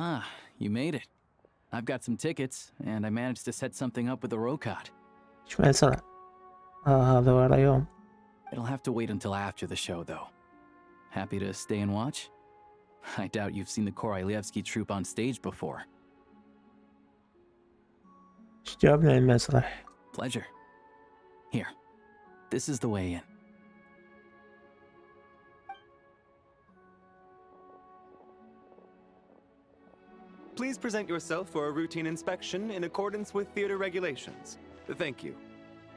Ah, you made it. I've got some tickets, and I managed to set something up with the Rocot. شوي أسرع. هذا ورا يوم. It'll have to wait until after the show, though. Happy to stay and watch? I doubt you've seen the Korolyevsky troupe on stage before. إيش جابنا المسرح؟ Pleasure. Here, this is the way in. Please present yourself for a routine inspection in accordance with theater regulations. Thank you.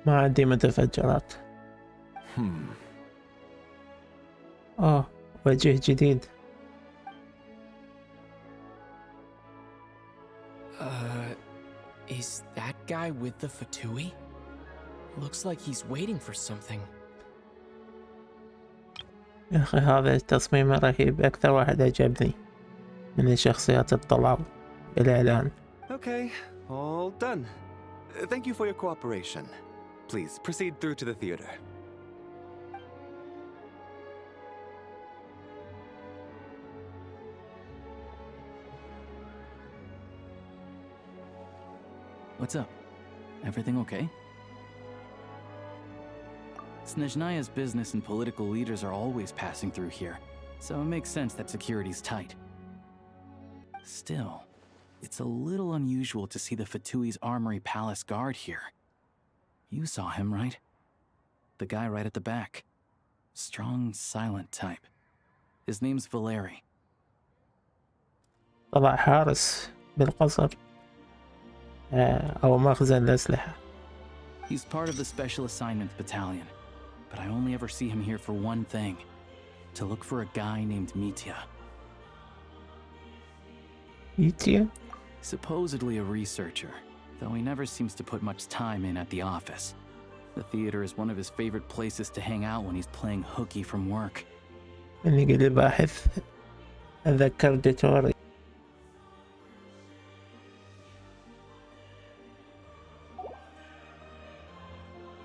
ما عندي متفجرات. وجه جديد. Is that guy with the fatui? Looks like he's waiting for something. يا أخي هذا التصميم رهيب، أكثر واحد عجبني من الشخصيات اللي طلعوا بالإعلان. Okay, all done. Thank you for your cooperation. Please proceed through to the theater. What's up? Everything okay? Snezhnaya's business and political leaders are always passing through here, so it makes sense that security's tight. Still, it's a little unusual to see the Fatui's Armory Palace guard here. You saw him, right? The guy right at the back. Strong, silent type. His name's Valeri. طلع حارس بالقصر أو مخزن الأسلحة. He's part of the Special Assignment Battalion, but I only ever see him here for one thing. To look for a guy named Mitya. Mitya? Supposedly a researcher, though he never seems to put much time in at the office. The theater is one of his favorite places to hang out when he's playing hooky from work. إني قلت باحث أتذكر ديتوري.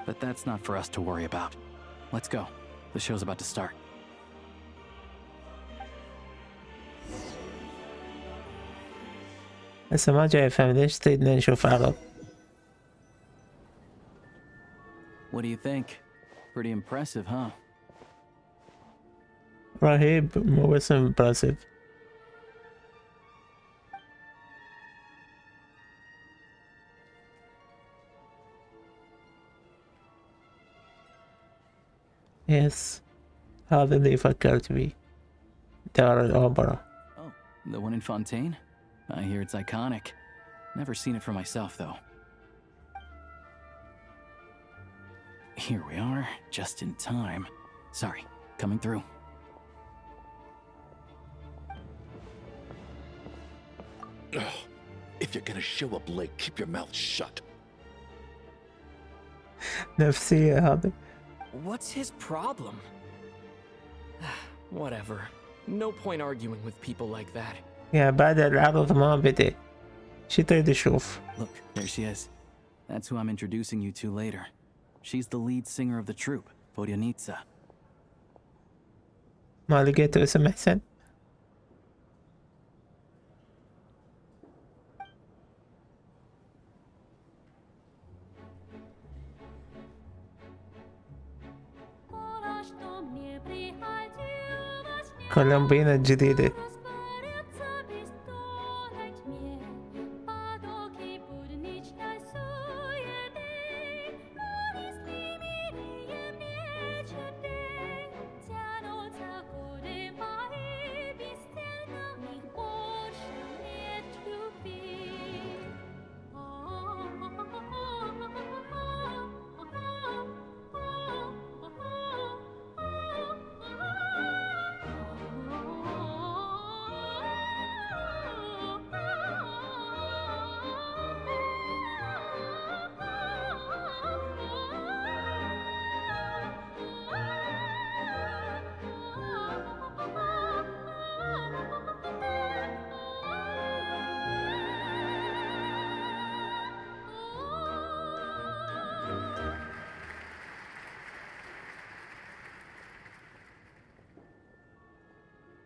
But that's not for us to worry about. Let's go. The show's about to start. هسه ما جاي أفهم ليش تريدنا نشوف عرض. What do you think? Pretty impressive, huh? رهيب مو بس impressive. يس هذا اللي فكرت بيه دار الأوبرا. Oh, the one in Fontaine? I hear it's iconic. Never seen it for myself, though. Here we are, just in time. Sorry, coming through. Ugh. If you're gonna show up late, keep your mouth shut. نفسية هذا. What's his problem? Whatever. No point arguing with people like that. يا بعد العرض ما بدأ. شي تريد تشوف؟ Look, there she is. That's who I'm introducing you to later. She's the lead singer of the troupe, Vodyanitsa. ما لقيت اسم أحسن؟ كولومبينا الجديدة.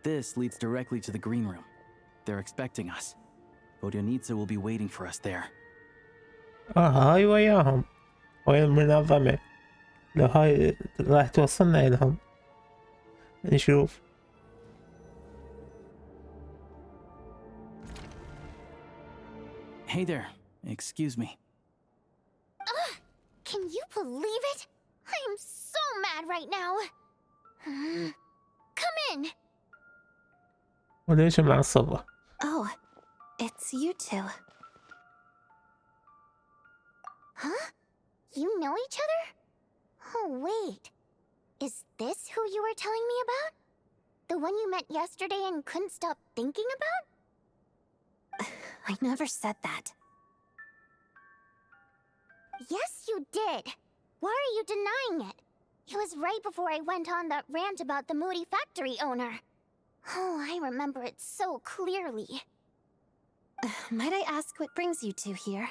This leads directly to the green room. They're expecting us. Vodyanitsa will be waiting for us there. هاي وياهم ويا المنظمة. لو هاي راح توصلنا إلهم نشوف. Hey there. Excuse me. Can you believe it? I am so mad right now. Come in. وليش معصبة؟ Oh, it's you two. Huh? You know each other? Oh, wait. Is this who you were telling me about? The one you met yesterday and couldn't stop thinking about? I never said that. Yes, you did. Why are you denying it? It was right before I went on that rant about the moody factory owner. Oh, I remember it so clearly. Might I ask what brings you two here?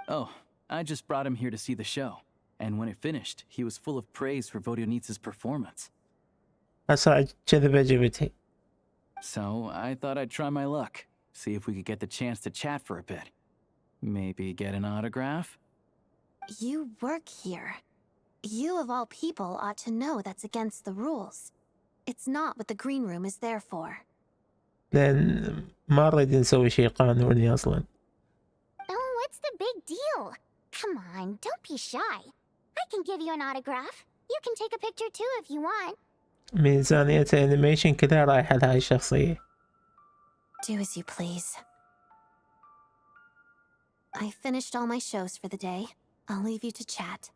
Oh, I just brought him here to see the show. And when it finished, he was full of praise for Vodyanitsa's performance. أسرع جذبة جبتي. So I thought I'd try my luck. See if we could get the chance to chat for a bit. Maybe get an autograph? You work here. You of all people ought to know that's against the rules. It's not what the green room is there for. لأن ما نريد نسوي شيء قانوني أصلا. Oh, what's the big deal? Come on, don't be shy. I can give you an autograph. You can take a picture too if you want. ميزانية أنيميشن كذا رايحة لهاي الشخصية. Do as you please. I finished all my shows for the day. I'll leave you to chat.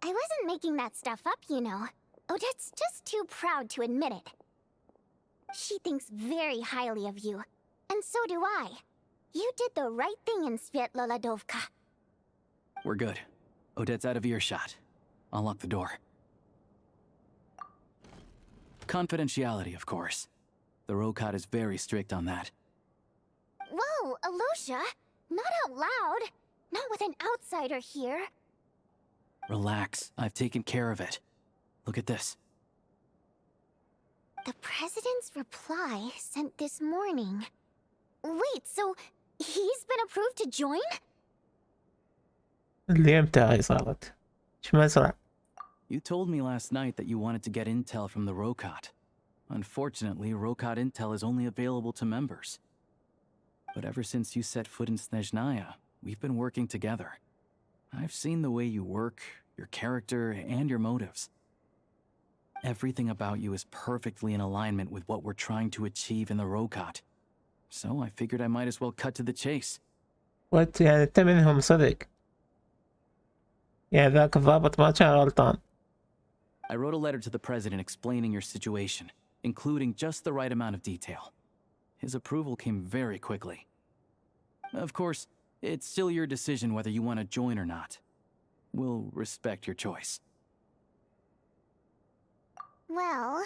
I wasn't making that stuff up, you know. Odette's just too proud to admit it. She thinks very highly of you, and so do I. You did the right thing in Svietloladovka. We're good. Odette's out of earshot. I'll lock the door. Confidentiality, of course. The Rokot is very strict on that. Whoa, Alosha! Not out loud! Not with an outsider here. Relax, I've taken care of it. Look at this. The president's reply sent this morning. Wait, so he's been approved to join? اللي امتى هاي صارت؟ ايش مسرع؟ You told me last night that you wanted to get intel from the Rokot. Unfortunately, Rokot intel is only available to members. But ever since you set foot in Snezhnaya, we've been working together. I've seen the way you work, your character, and your motives. Everything about you is perfectly in alignment with what we're trying to achieve in the Rokot. So I figured I might as well cut to the chase. وات يعني انت منهم صدق. يعني ذاك الضابط ما كان غلطان. I wrote a letter to the president explaining your situation, including just the right amount of detail. His approval came very quickly. Of course, it's still your decision whether you want to join or not. We'll respect your choice. Well,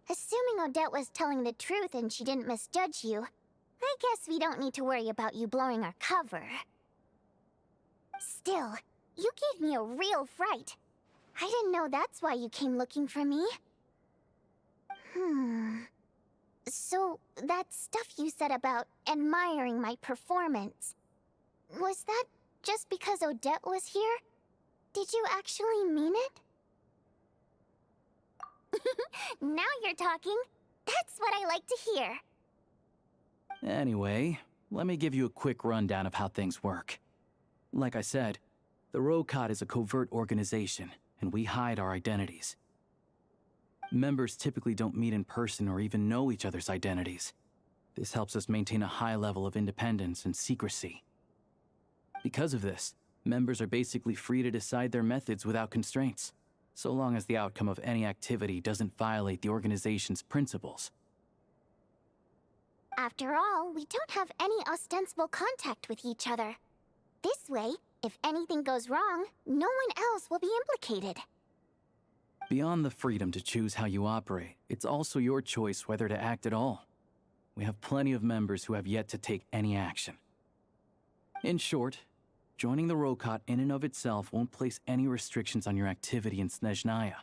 assuming Odette was telling the truth and she didn't misjudge you, I guess we don't need to worry about you blowing our cover. Still, you gave me a real fright. I didn't know that's why you came looking for me. So, that stuff you said about admiring my performance, was that just because Odette was here? Did you actually mean it? Now you're talking. That's what I like to hear. Anyway, let me give you a quick rundown of how things work. Like I said, the Rokot is a covert organization, and we hide our identities. Members typically don't meet in person or even know each other's identities. This helps us maintain a high level of independence and secrecy. Because of this, members are basically free to decide their methods without constraints, so long as the outcome of any activity doesn't violate the organization's principles. After all, we don't have any ostensible contact with each other. This way, if anything goes wrong, no one else will be implicated. Beyond the freedom to choose how you operate, it's also your choice whether to act at all. We have plenty of members who have yet to take any action. In short, Joining the Rokot in and of itself won't place any restrictions on your activity in Snezhnaya.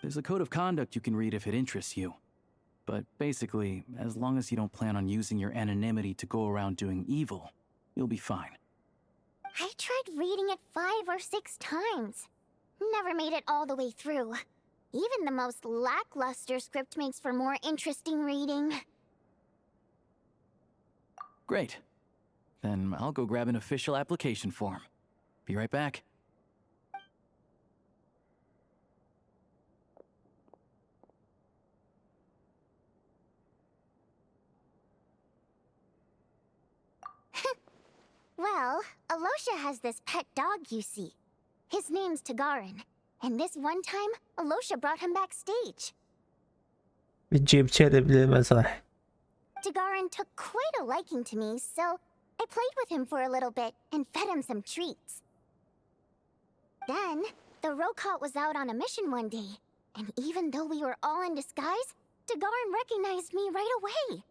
There's a code of conduct you can read if it interests you. But basically, as long as you don't plan on using your anonymity to go around doing evil, you'll be fine. I tried reading it 5 or 6 times. Never made it all the way through. Even the most lackluster script makes for more interesting reading. Great. Then I'll go grab an official application form. Be right back. Well, Alosha has this pet dog, you see. His name's Tagarin, and this one time, Alosha brought him backstage. بتجيب كلب للمسرح. Tagarin took quite a liking to me, so I played with him for a little bit and fed him some treats. Then, the Rokot was out on a mission one day, and even though we were all in disguise, Tagarin recognized me right away.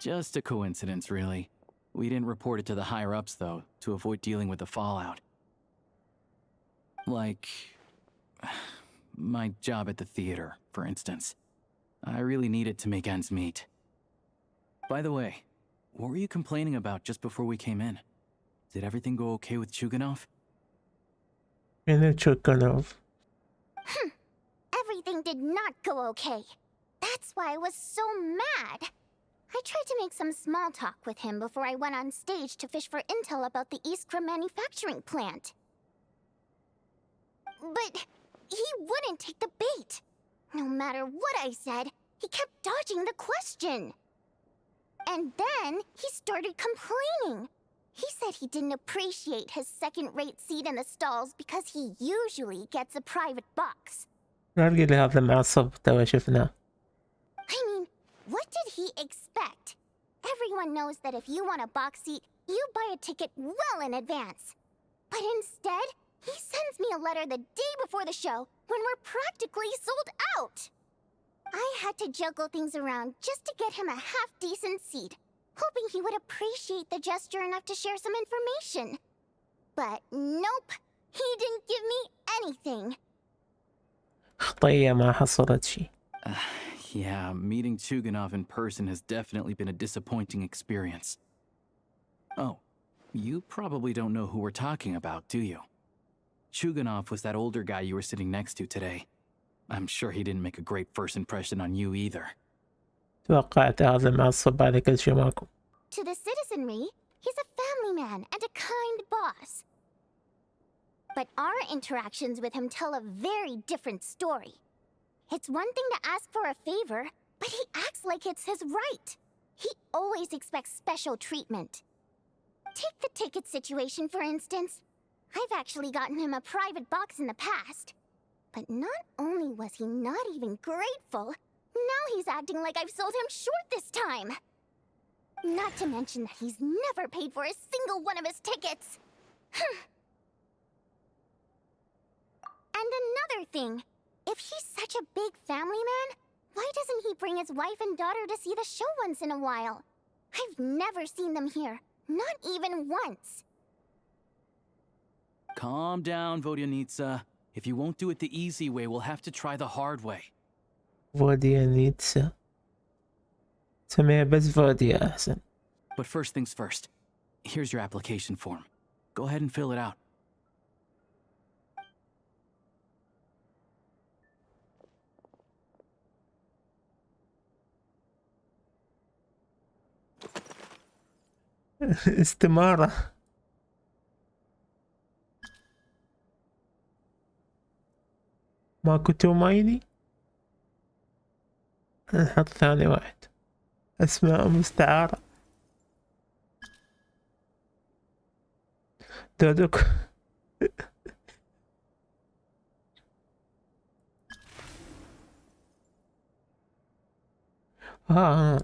Just a coincidence, really. We didn't report it to the higher-ups, though, to avoid dealing with the fallout. Like... my job at the theater, for instance. I really needed to make ends meet. By the way, what were you complaining about just before we came in? Did everything go okay with Chuganov? أنا تشوكانوف. Everything did not go okay. That's why I was so mad. I tried to make some small talk with him before I went on stage to fish for intel about the Iskra manufacturing plant. But he wouldn't take the bait. No matter what I said, he kept dodging the question. And then he started complaining. He said he didn't appreciate his second-rate seat in the stalls because he usually gets a private box. نلقي لي هذا معصب توا شفناه. I mean, what did he expect? Everyone knows that if you want a box seat, you buy a ticket well in advance. But instead, he sends me a letter the day before the show when we're practically sold out. I had to juggle things around just to get him a half-decent seat, hoping he would appreciate the gesture enough to share some information. But nope, he didn't give me anything. خطية ما حصلت شي. Yeah, meeting Chuganov in person has definitely been a disappointing experience. Oh, you probably don't know who we're talking about, do you? Chuganov was that older guy you were sitting next to today. I'm sure he didn't make a great first impression on you either. توقعت هذا معصب على كل شي ماكو. To the citizenry, he's a family man and a kind boss. But our interactions with him tell a very different story. It's one thing to ask for a favor, but he acts like it's his right. He always expects special treatment. Take the ticket situation, for instance. I've actually gotten him a private box in the past. But not only was he not even grateful, now he's acting like I've sold him short this time. Not to mention that he's never paid for a single one of his tickets. And another thing, if he's such a big family man, why doesn't he bring his wife and daughter to see the show once in a while? I've never seen them here, not even once. Calm down, Vodyanitsa. If you won't do it the easy way, we'll have to try the hard way. فوديانيتسا. سميها بس فوديا أحسن. But first things first. Here's your application form. Go ahead and fill it out. استمارة. ماكو تومايني. نحط ثاني واحد. أسماء مستعارة. دودوك. هذا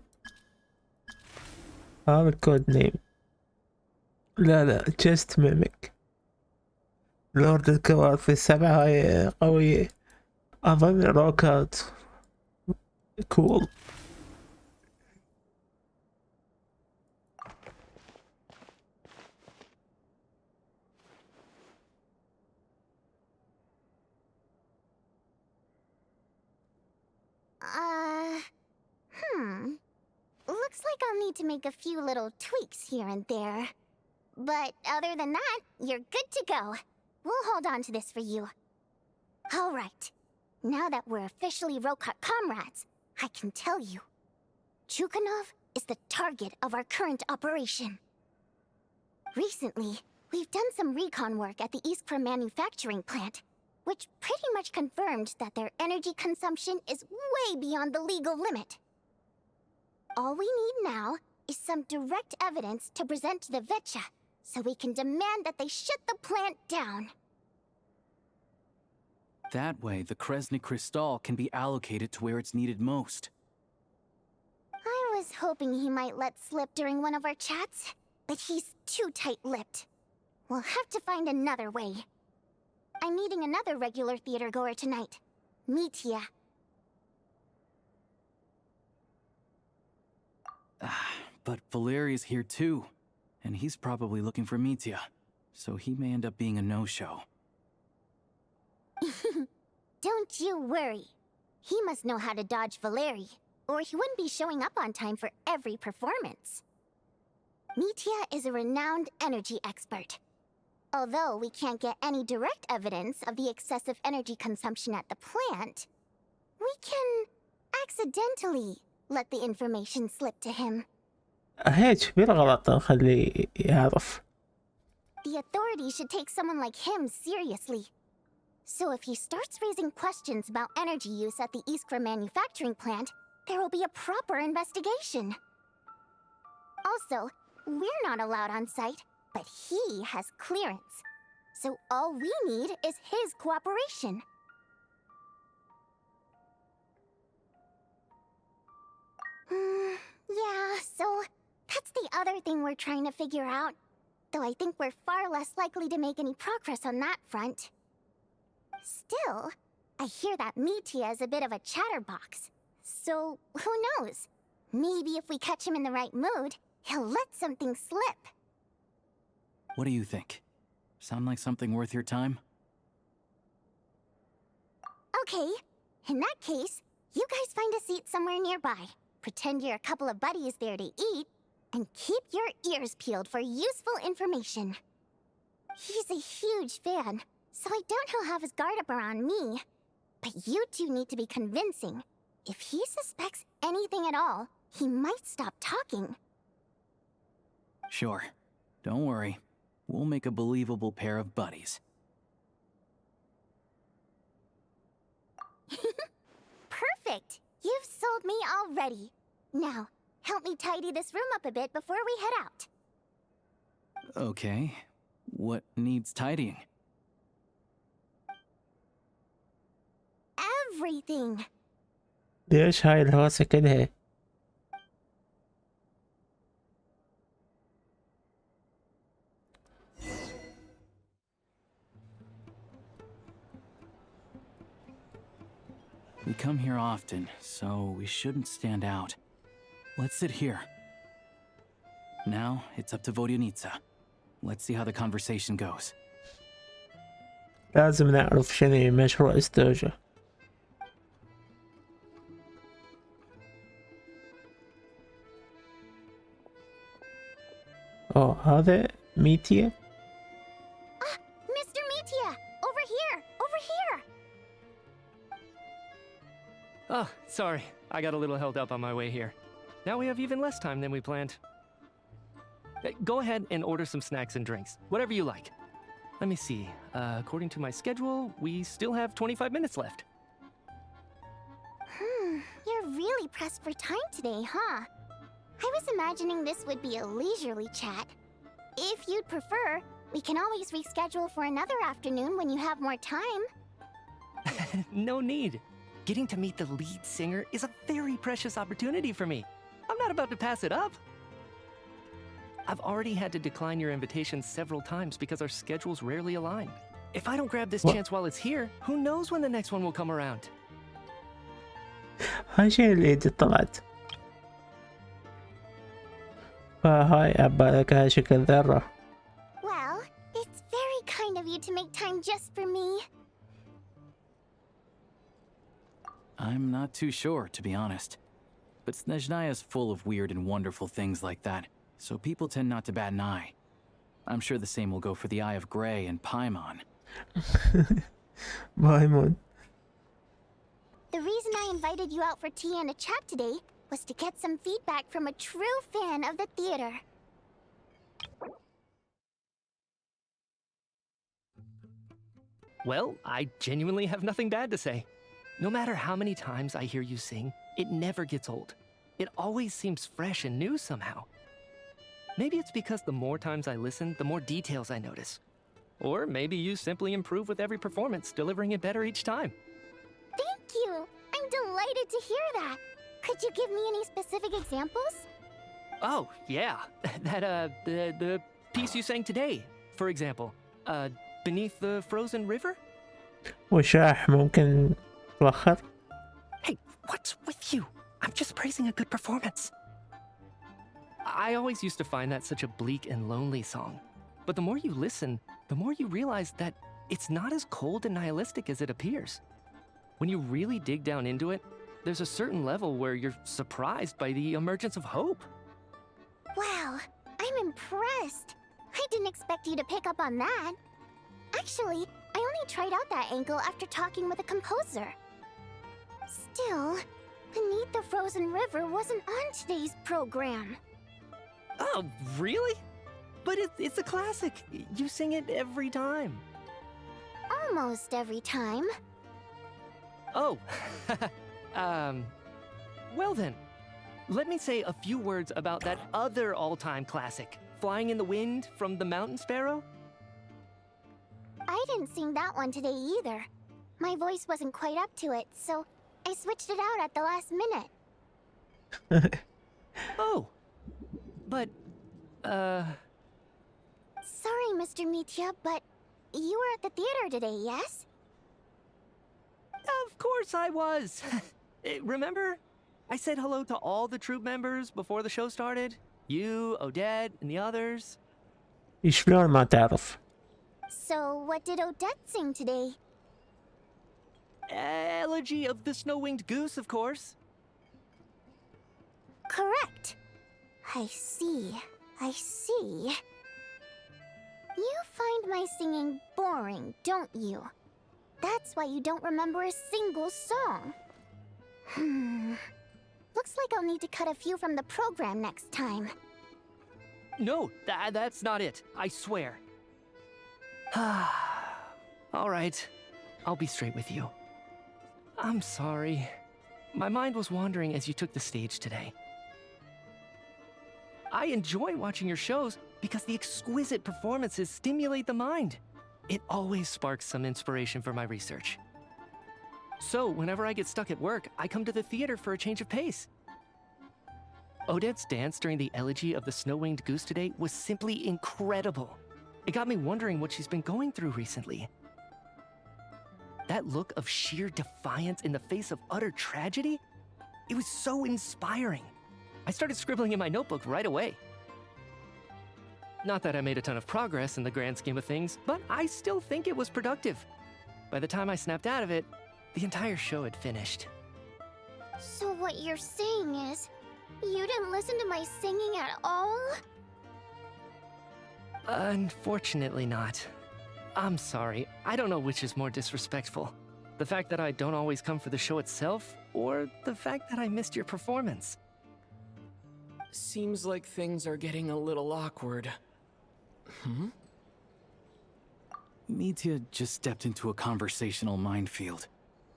الكود نيم. لا جست ميمك. لورد الكوارث السبعة هاي قوية. أظن روكات كول. Looks like I'll need to make a few little tweaks here and there. But other than that, you're good to go. We'll hold on to this for you. Alright. Now that we're officially Rokot comrades, I can tell you. Chukhanov is the target of our current operation. Recently, we've done some recon work at the Iskra manufacturing plant, which pretty much confirmed that their energy consumption is way beyond the legal limit. All we need now is some direct evidence to present to the Vetcha, so we can demand that they shut the plant down. That way, the Kresnik Crystal can be allocated to where it's needed most. I was hoping he might let slip during one of our chats, but he's too tight-lipped. We'll have to find another way. I'm meeting another regular theater goer tonight, Mitya. But Valeria's here too, and he's probably looking for Mitya, so he may end up being a no-show. Don't you worry. He must know how to dodge Valeri, or he wouldn't be showing up on time for every performance. Mitya is a renowned energy expert. Although we can't get any direct evidence of the excessive energy consumption at the plant, we can accidentally let the information slip to him. هيك بالغلط نخليه يعرف. The authorities should take someone like him seriously. So if he starts raising questions about energy use at the Iskra manufacturing plant, there will be a proper investigation. Also, we're not allowed on site, but he has clearance. So all we need is his cooperation. Yeah, so that's the other thing we're trying to figure out. Though I think we're far less likely to make any progress on that front. Still, I hear that Mitya is a bit of a chatterbox. So, who knows? Maybe if we catch him in the right mood, he'll let something slip. What do you think? Sound like something worth your time? Okay, in that case, you guys find a seat somewhere nearby. Pretend you're a couple of buddies there to eat, and keep your ears peeled for useful information. He's a huge fan, so I doubt he'll have his guard up around me. But you two need to be convincing. If he suspects anything at all, he might stop talking. Sure. Don't worry. We'll make a believable pair of buddies. Perfect! You've sold me already. Now, help me tidy this room up a bit before we head out. Okay. What needs tidying? Everything! ليش هاي الهوسة كلها؟ We come here often, so we shouldn't stand out. Let's sit here. Now, it's up to Vodyanitsa. Let's see how the conversation goes. لازم نعرف شنو مشروع استوجه. هذا ميتيا. Mr. Mitya! Over here! Over here! Oh, sorry. I got a little held up on my way here. Now we have even less time than we planned. Go ahead and order some snacks and drinks. Whatever you like. Let me see. According to my schedule, we still have 25 minutes left. You're really pressed for time today, huh? I was imagining this would be a leisurely chat. If you'd prefer, we can always reschedule for another afternoon when you have more time. No need. Getting to meet the lead singer is a very precious opportunity for me. I'm not about to pass it up. I've already had to decline your invitation several times because our schedules rarely align. If I don't grab this chance while it's here, who knows when the next one will come around? هاي شيء اللي طلعت. فهاي عبالك هاي شكل ذرة. Well, it's very kind of you to make time just for me. I'm not too sure, to be honest. But Snezhnaya is full of weird and wonderful things like that, so people tend not to bat an eye. I'm sure the same will go for the Eye of Grey and Paimon. Paimon. The reason I invited you out for tea and a chat today was to get some feedback from a true fan of the theater. Well, I genuinely have nothing bad to say. No matter how many times I hear you sing, it never gets old. It always seems fresh and new somehow. Maybe it's because the more times I listen, the more details I notice. Or maybe you simply improve with every performance, delivering it better each time. Thank you! I'm delighted to hear that! Could you give me any specific examples? Oh, yeah. The piece you sang today, for example. Beneath the Frozen River? وشاح ممكن توخر؟ Hey, what's with you? I'm just praising a good performance. I always used to find that such a bleak and lonely song. But the more you listen, the more you realize that it's not as cold and nihilistic as it appears. When you really dig down into it, there's a certain level where you're surprised by the emergence of hope. Wow, I'm impressed. I didn't expect you to pick up on that. Actually, I only tried out that angle after talking with a composer. Still, Beneath the Frozen River wasn't on today's program. Oh, really? But it's a classic. You sing it every time. Almost every time. Oh, well then, let me say a few words about that other all-time classic, Flying in the Wind from the Mountain Sparrow. I didn't sing that one today either. My voice wasn't quite up to it, so I switched it out at the last minute. Oh, but, Sorry, Mr. Mitya, but you were at the theater today, yes? Of course I was. Remember? I said hello to all the troupe members before the show started. You, Odette, and the others. شلون ما تعرف؟ So, what did Odette sing today? Elegy of the Snow-Winged Goose, of course. Correct. I see. I see. You find my singing boring, don't you? That's why you don't remember a single song. Looks like I'll need to cut a few from the program next time. No, that's not it. I swear. All right. I'll be straight with you. I'm sorry. My mind was wandering as you took the stage today. I enjoy watching your shows because the exquisite performances stimulate the mind. It always sparks some inspiration for my research. So, whenever I get stuck at work, I come to the theater for a change of pace. Odette's dance during the Elegy of the Snow-Winged Goose today was simply incredible. It got me wondering what she's been going through recently. That look of sheer defiance in the face of utter tragedy? It was so inspiring. I started scribbling in my notebook right away. Not that I made a ton of progress in the grand scheme of things, but I still think it was productive. By the time I snapped out of it, the entire show had finished. So what you're saying is, you didn't listen to my singing at all? Unfortunately not. I'm sorry, I don't know which is more disrespectful. The fact that I don't always come for the show itself, or the fact that I missed your performance. Seems like things are getting a little awkward. Mitya just stepped into a conversational minefield.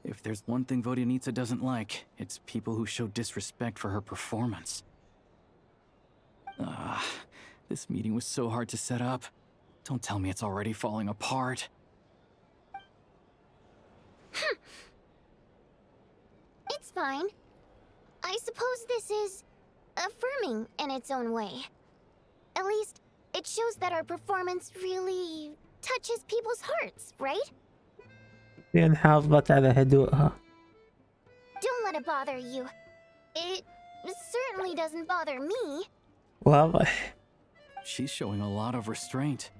If there's one thing Vodyanitsa doesn't like, it's people who show disrespect for her performance. This meeting was so hard to set up. Don't tell me it's already falling apart. It's fine. I suppose this is affirming in its own way. At least, it shows that our performance really touches people's hearts, right? لأن حافظت على هدوءها. Don't let it bother you. It certainly doesn't bother me. واضح. She's showing a lot of restraint.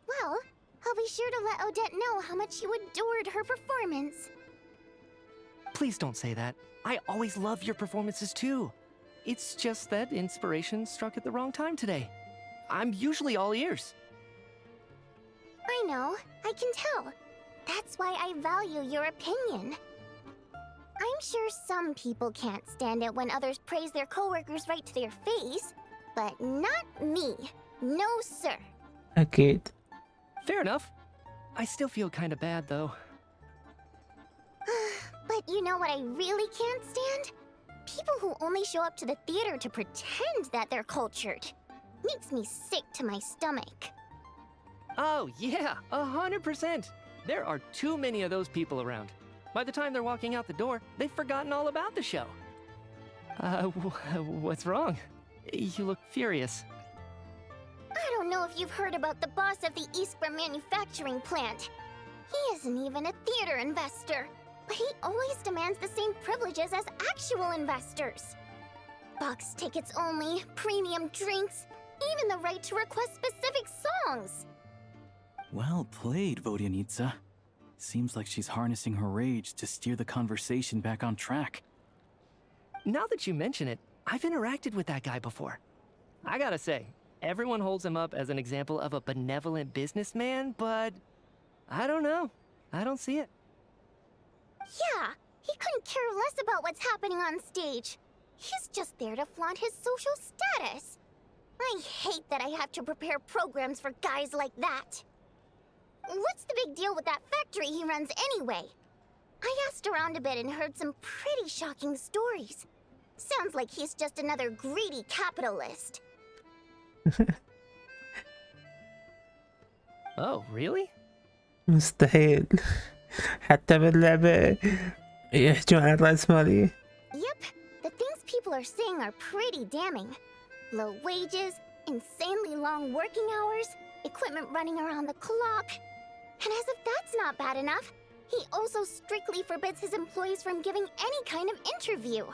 Well, I'll be sure to let Odette know how much you adored her performance. Please don't say that. I always love your performances too. It's just that inspiration struck at the wrong time today. I'm usually all ears. I know, I can tell. That's why I value your opinion. I'm sure some people can't stand it when others praise their coworkers right to their face, but not me. No, sir. أكيد. Fair enough. I still feel kind of bad though. But you know what I really can't stand? People who only show up to the theater to pretend that they're cultured. Makes me sick to my stomach. Oh yeah, 100%. There are too many of those people around. By the time they're walking out the door, they've forgotten all about the show. What's wrong? You look furious. I don't know if you've heard about the boss of the Iskra manufacturing plant. He isn't even a theater investor, but he always demands the same privileges as actual investors. Box tickets only, premium drinks, even the right to request specific songs. Well played, Vodyanitsa. Seems like she's harnessing her rage to steer the conversation back on track. Now that you mention it, I've interacted with that guy before. I gotta say, everyone holds him up as an example of a benevolent businessman, but I don't know. I don't see it. Yeah, he couldn't care less about what's happening on stage. He's just there to flaunt his social status. I hate that I have to prepare programs for guys like that. What's the big deal with that factory he runs anyway? I asked around a bit and heard some pretty shocking stories. Sounds like he's just another greedy capitalist. Oh, really? مستحيل. حتى باللعبة يحجون عن الرأسمالية. Yep, the things people are saying are pretty damning. Low wages, insanely long working hours, equipment running around the clock. And as if that's not bad enough, he also strictly forbids his employees from giving any kind of interview.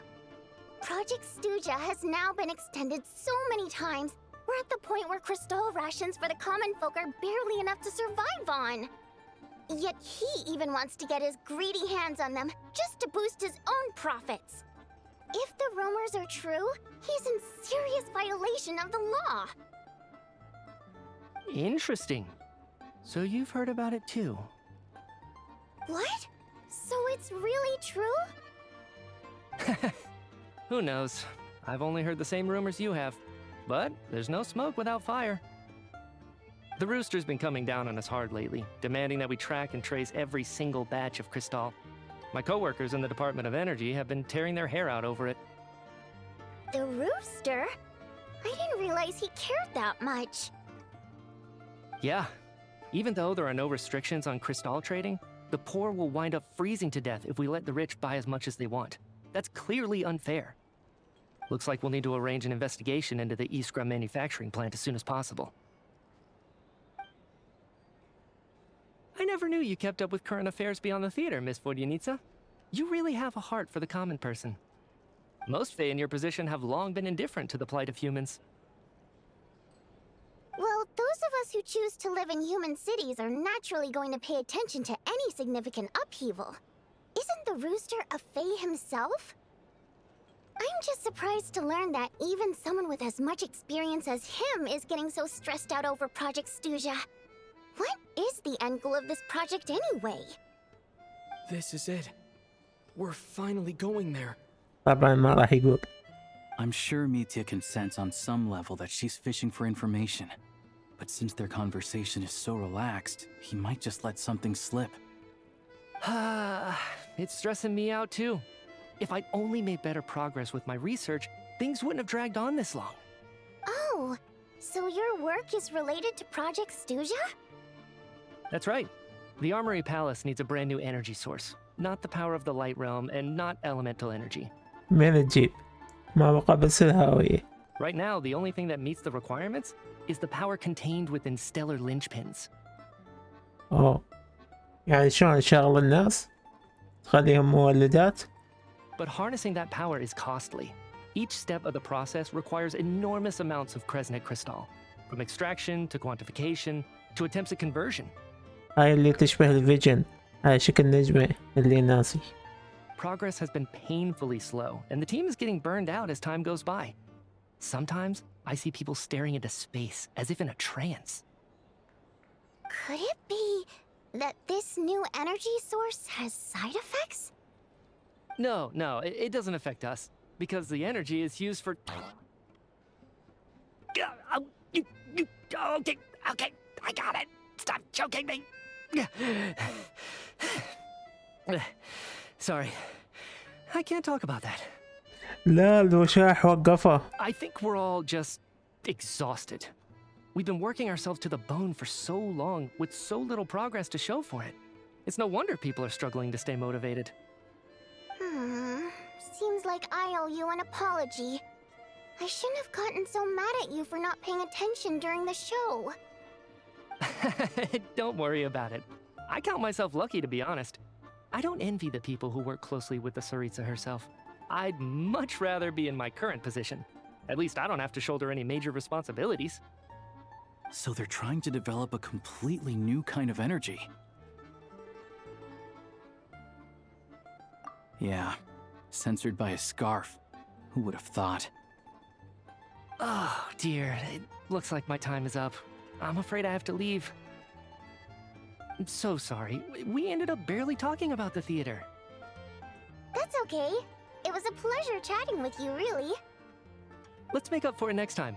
Project Stuja has now been extended so many times, we're at the point where crystal rations for the common folk are barely enough to survive on. Yet he even wants to get his greedy hands on them just to boost his own profits. If the rumors are true, he's in serious violation of the law. Interesting. So you've heard about it too. What? So it's really true? Who knows? I've only heard the same rumors you have. But there's no smoke without fire. The Rooster's been coming down on us hard lately, demanding that we track and trace every single batch of Crystal. My coworkers in the Department of Energy have been tearing their hair out over it. The Rooster? I didn't realize he cared that much. Yeah. Even though there are no restrictions on Crystal trading, the poor will wind up freezing to death if we let the rich buy as much as they want. That's clearly unfair. Looks like we'll need to arrange an investigation into the Iskra manufacturing plant as soon as possible. I never knew you kept up with current affairs beyond the theater, Miss Vodyanitsa. You really have a heart for the common person. Most Fae in your position have long been indifferent to the plight of humans. Well, those of us who choose to live in human cities are naturally going to pay attention to any significant upheaval. Isn't the Rooster a Fae himself? I'm just surprised to learn that even someone with as much experience as him is getting so stressed out over Project Stuja. What is the end goal of this project anyway? This is it. We're finally going there. طبعا ما راح يقول. I'm sure Mitya can sense on some level that she's fishing for information. But since their conversation is so relaxed, he might just let something slip. It's stressing me out too. If I'd only made better progress with my research, things wouldn't have dragged on this long. Oh, so your work is related to Project Stuja? That's right. The Armory Palace needs a brand new energy source. Not the power of the Light Realm and not elemental energy. من تجيب؟ ما بقى بس الهاوية. Right now, the only thing that meets the requirements is the power contained within stellar linchpins. أوه. يعني شلون نشغل الناس؟ تخليهم مولدات؟ But harnessing that power is costly. Each step of the process requires enormous amounts of Kresnet crystal, from extraction to quantification to attempts at conversion. هاي اللي تشبه الفيجن على شكل نجمة اللي ناسي. progress has been painfully slow, and the team is getting burned out as time goes by. Sometimes I see people staring into space as if in a trance. Could it be that this new energy source has side effects? No, it doesn't affect us, because the energy is used for... Okay, I got it. Stop choking me. Sorry, I can't talk about that. لا الوشاح وقفه. I think we're all just exhausted. We've been working ourselves to the bone for so long with so little progress to show for it. It's no wonder people are struggling to stay motivated. Seems like I owe you an apology. I shouldn't have gotten so mad at you for not paying attention during the show. Don't worry about it. I count myself lucky, to be honest. I don't envy the people who work closely with the Tsaritsa herself. I'd much rather be in my current position. At least I don't have to shoulder any major responsibilities. So they're trying to develop a completely new kind of energy. Yeah, censored by a scarf. Who would have thought? Oh, dear. It looks like my time is up. I'm afraid I have to leave. I'm so sorry. We ended up barely talking about the theater. That's okay. It was a pleasure chatting with you, really. Let's make up for it next time.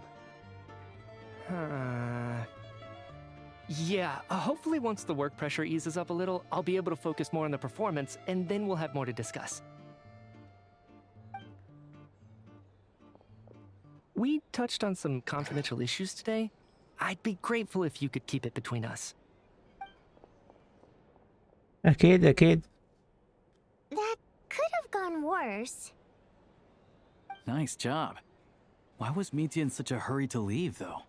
Yeah, hopefully once the work pressure eases up a little, I'll be able to focus more on the performance, and then we'll have more to discuss. We touched on some confidential issues today. I'd be grateful if you could keep it between us. أكيد أكيد. That could have gone worse. Nice job. Why was Mitya in such a hurry to leave, though?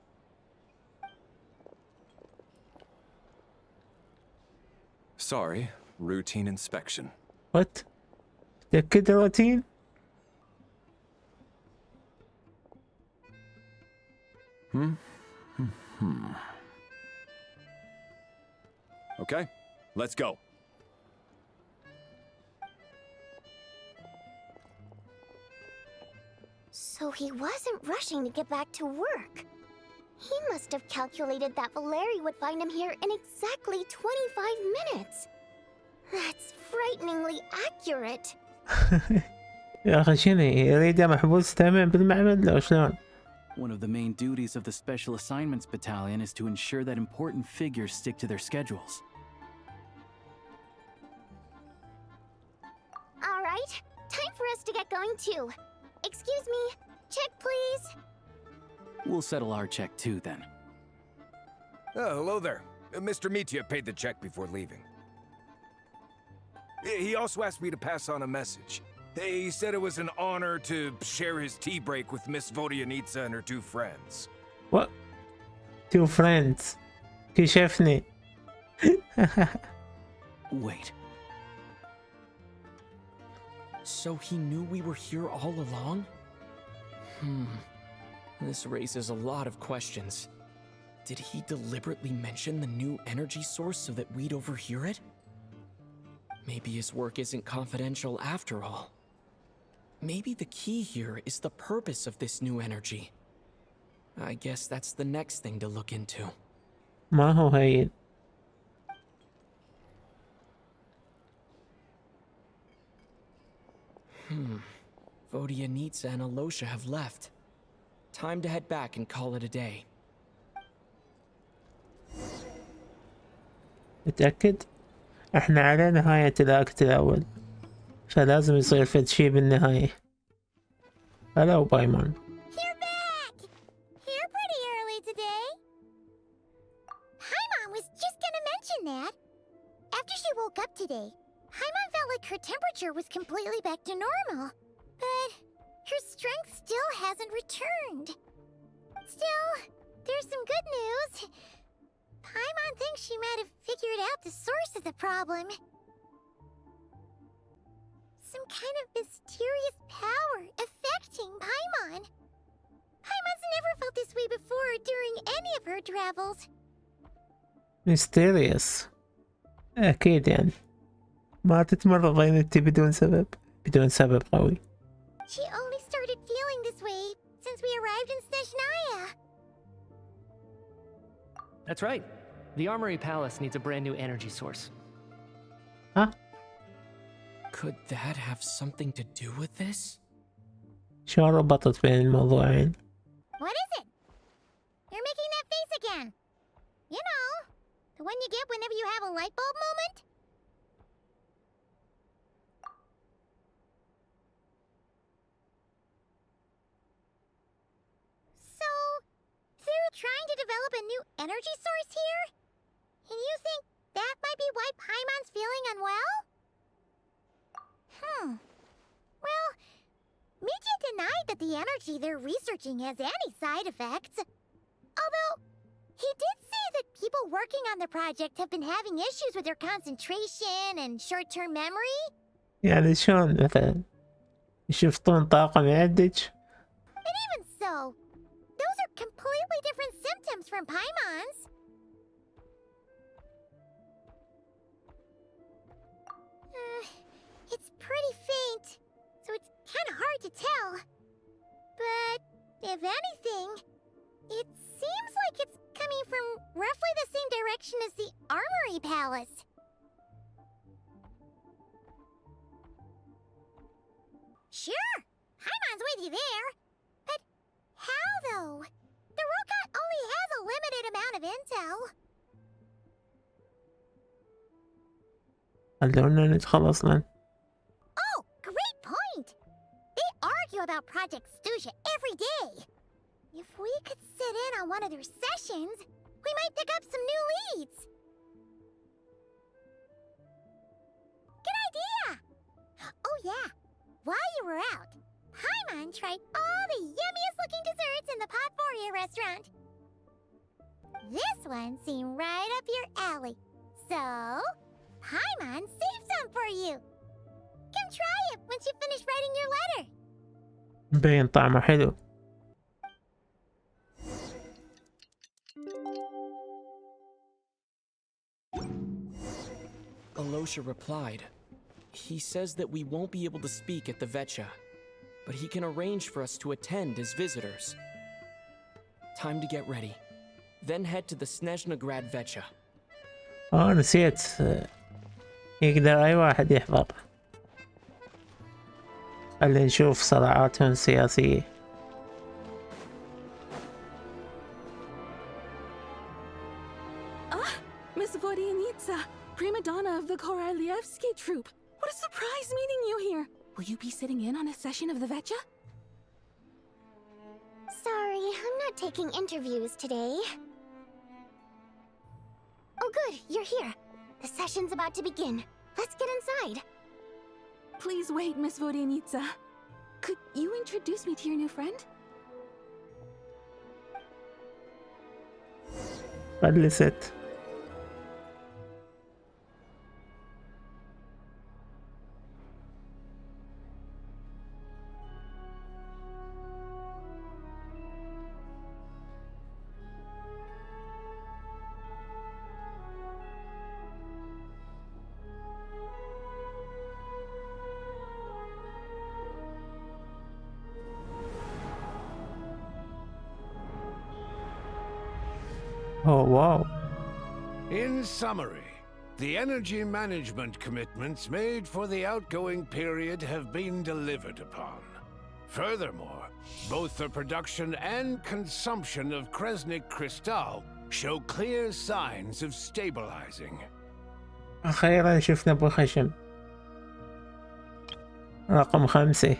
Sorry, routine inspection. What؟ تأكد روتين؟ Okay, let's go. So he wasn't rushing to get back to work. He must have calculated that Valeri would find him here in exactly 25 minutes. That's frighteningly accurate. يا أخي شنو يريده محبوس تمام بالمعبد لو شلون؟ One of the main duties of the Special Assignments Battalion is to ensure that important figures stick to their schedules. All right, time for us to get going too. Excuse me, check please. We'll settle our check too, then. Oh, hello there. Mr. Mitya paid the check before leaving. He also asked me to pass on a message. He said it was an honor to share his tea break with Miss Vodyanitsa and her two friends. What? Two friends. كشفني. Wait. So he knew we were here all along? This raises a lot of questions. Did he deliberately mention the new energy source so that we'd overhear it? Maybe his work isn't confidential after all. Maybe the key here is the purpose of this new energy. I guess that's the next thing to look into. ما هو هين. Vodyanitsa and Alosha have left. Time to head back and call it a day. متأكد؟ احنا على نهاية الأكت الأول فلازم يصير فد شي بالنهاية. هلا بايمان. You're back! Here pretty early today. Paimon was just gonna mention that. After she woke up today, Paimon felt like her temperature was completely back to normal. But her strength still hasn't returned. Still, there's some good news. Paimon thinks she might have figured out the source of the problem. Some kind of mysterious power affecting Paimon. Paimon's never felt this way before during any of her travels. mysterious. أكيد يعني. ما تتمرضين انت بدون سبب. بدون سبب قوي. She only started feeling this way since we arrived in Snezhnaya. That's right. The Armory Palace needs a brand new energy source. ها؟ Could that have something to do with this? شلون ربطت بين الموضوعين؟ What is it? You're making that face again. You know, the one you get whenever you have a light bulb moment? So, they're trying to develop a new energy source here? And you think that might be why Paimon's feeling unwell? Well, Media denied that the energy they're researching has any side effects. Although, he did say that people working on the project have been having issues with their concentration and short-term memory. يعني شلون مثلا يشفطون طاقم يعدج؟ And even so, those are completely different symptoms from Paimon's. It's pretty faint, so it's kind of hard to tell. But if anything, it seems like it's coming from roughly the same direction as the Armory Palace. Sure, Paimon's with you there. But how, though? The robot only has a limited amount of intel. خلونا نتخلص من. Oh, great point! They argue about Project Stuja every day. If we could sit in on one of their sessions, we might pick up some new leads. Good idea! Oh yeah, while you were out, Paimon tried all the yummiest looking desserts in the Potvoria restaurant. This one seemed right up your alley. So, Paimon saved some for you. Come try it once you finish writing your letter. مبين طعمه حلو. Alosha replied. He says that we won't be able to speak at the Vetcha, but he can arrange for us to attend as visitors. Time to get ready. Then head to the Snezhnegrad Vetcha. نسيت. يقدر أي واحد يحضر. خلينا نشوف صراعاتهم السياسية. Miss Vodyanitsa, prima donna of the Korolievsky troupe. What a surprise meeting you here. Will you be sitting in on a session of the Vetcha? Sorry, I'm not taking interviews today. Oh good, you're here. The session's about to begin. Let's get inside. Please wait, Miss Vodyanitsa. Could you introduce me to your new friend? فلست. Oh wow. In summary, the energy management commitments made for the outgoing period have been delivered upon. Furthermore, both the production and consumption of Kresnik Crystal show clear signs of stabilizing. أخيرا شفنا أبو خشم. رقم 5.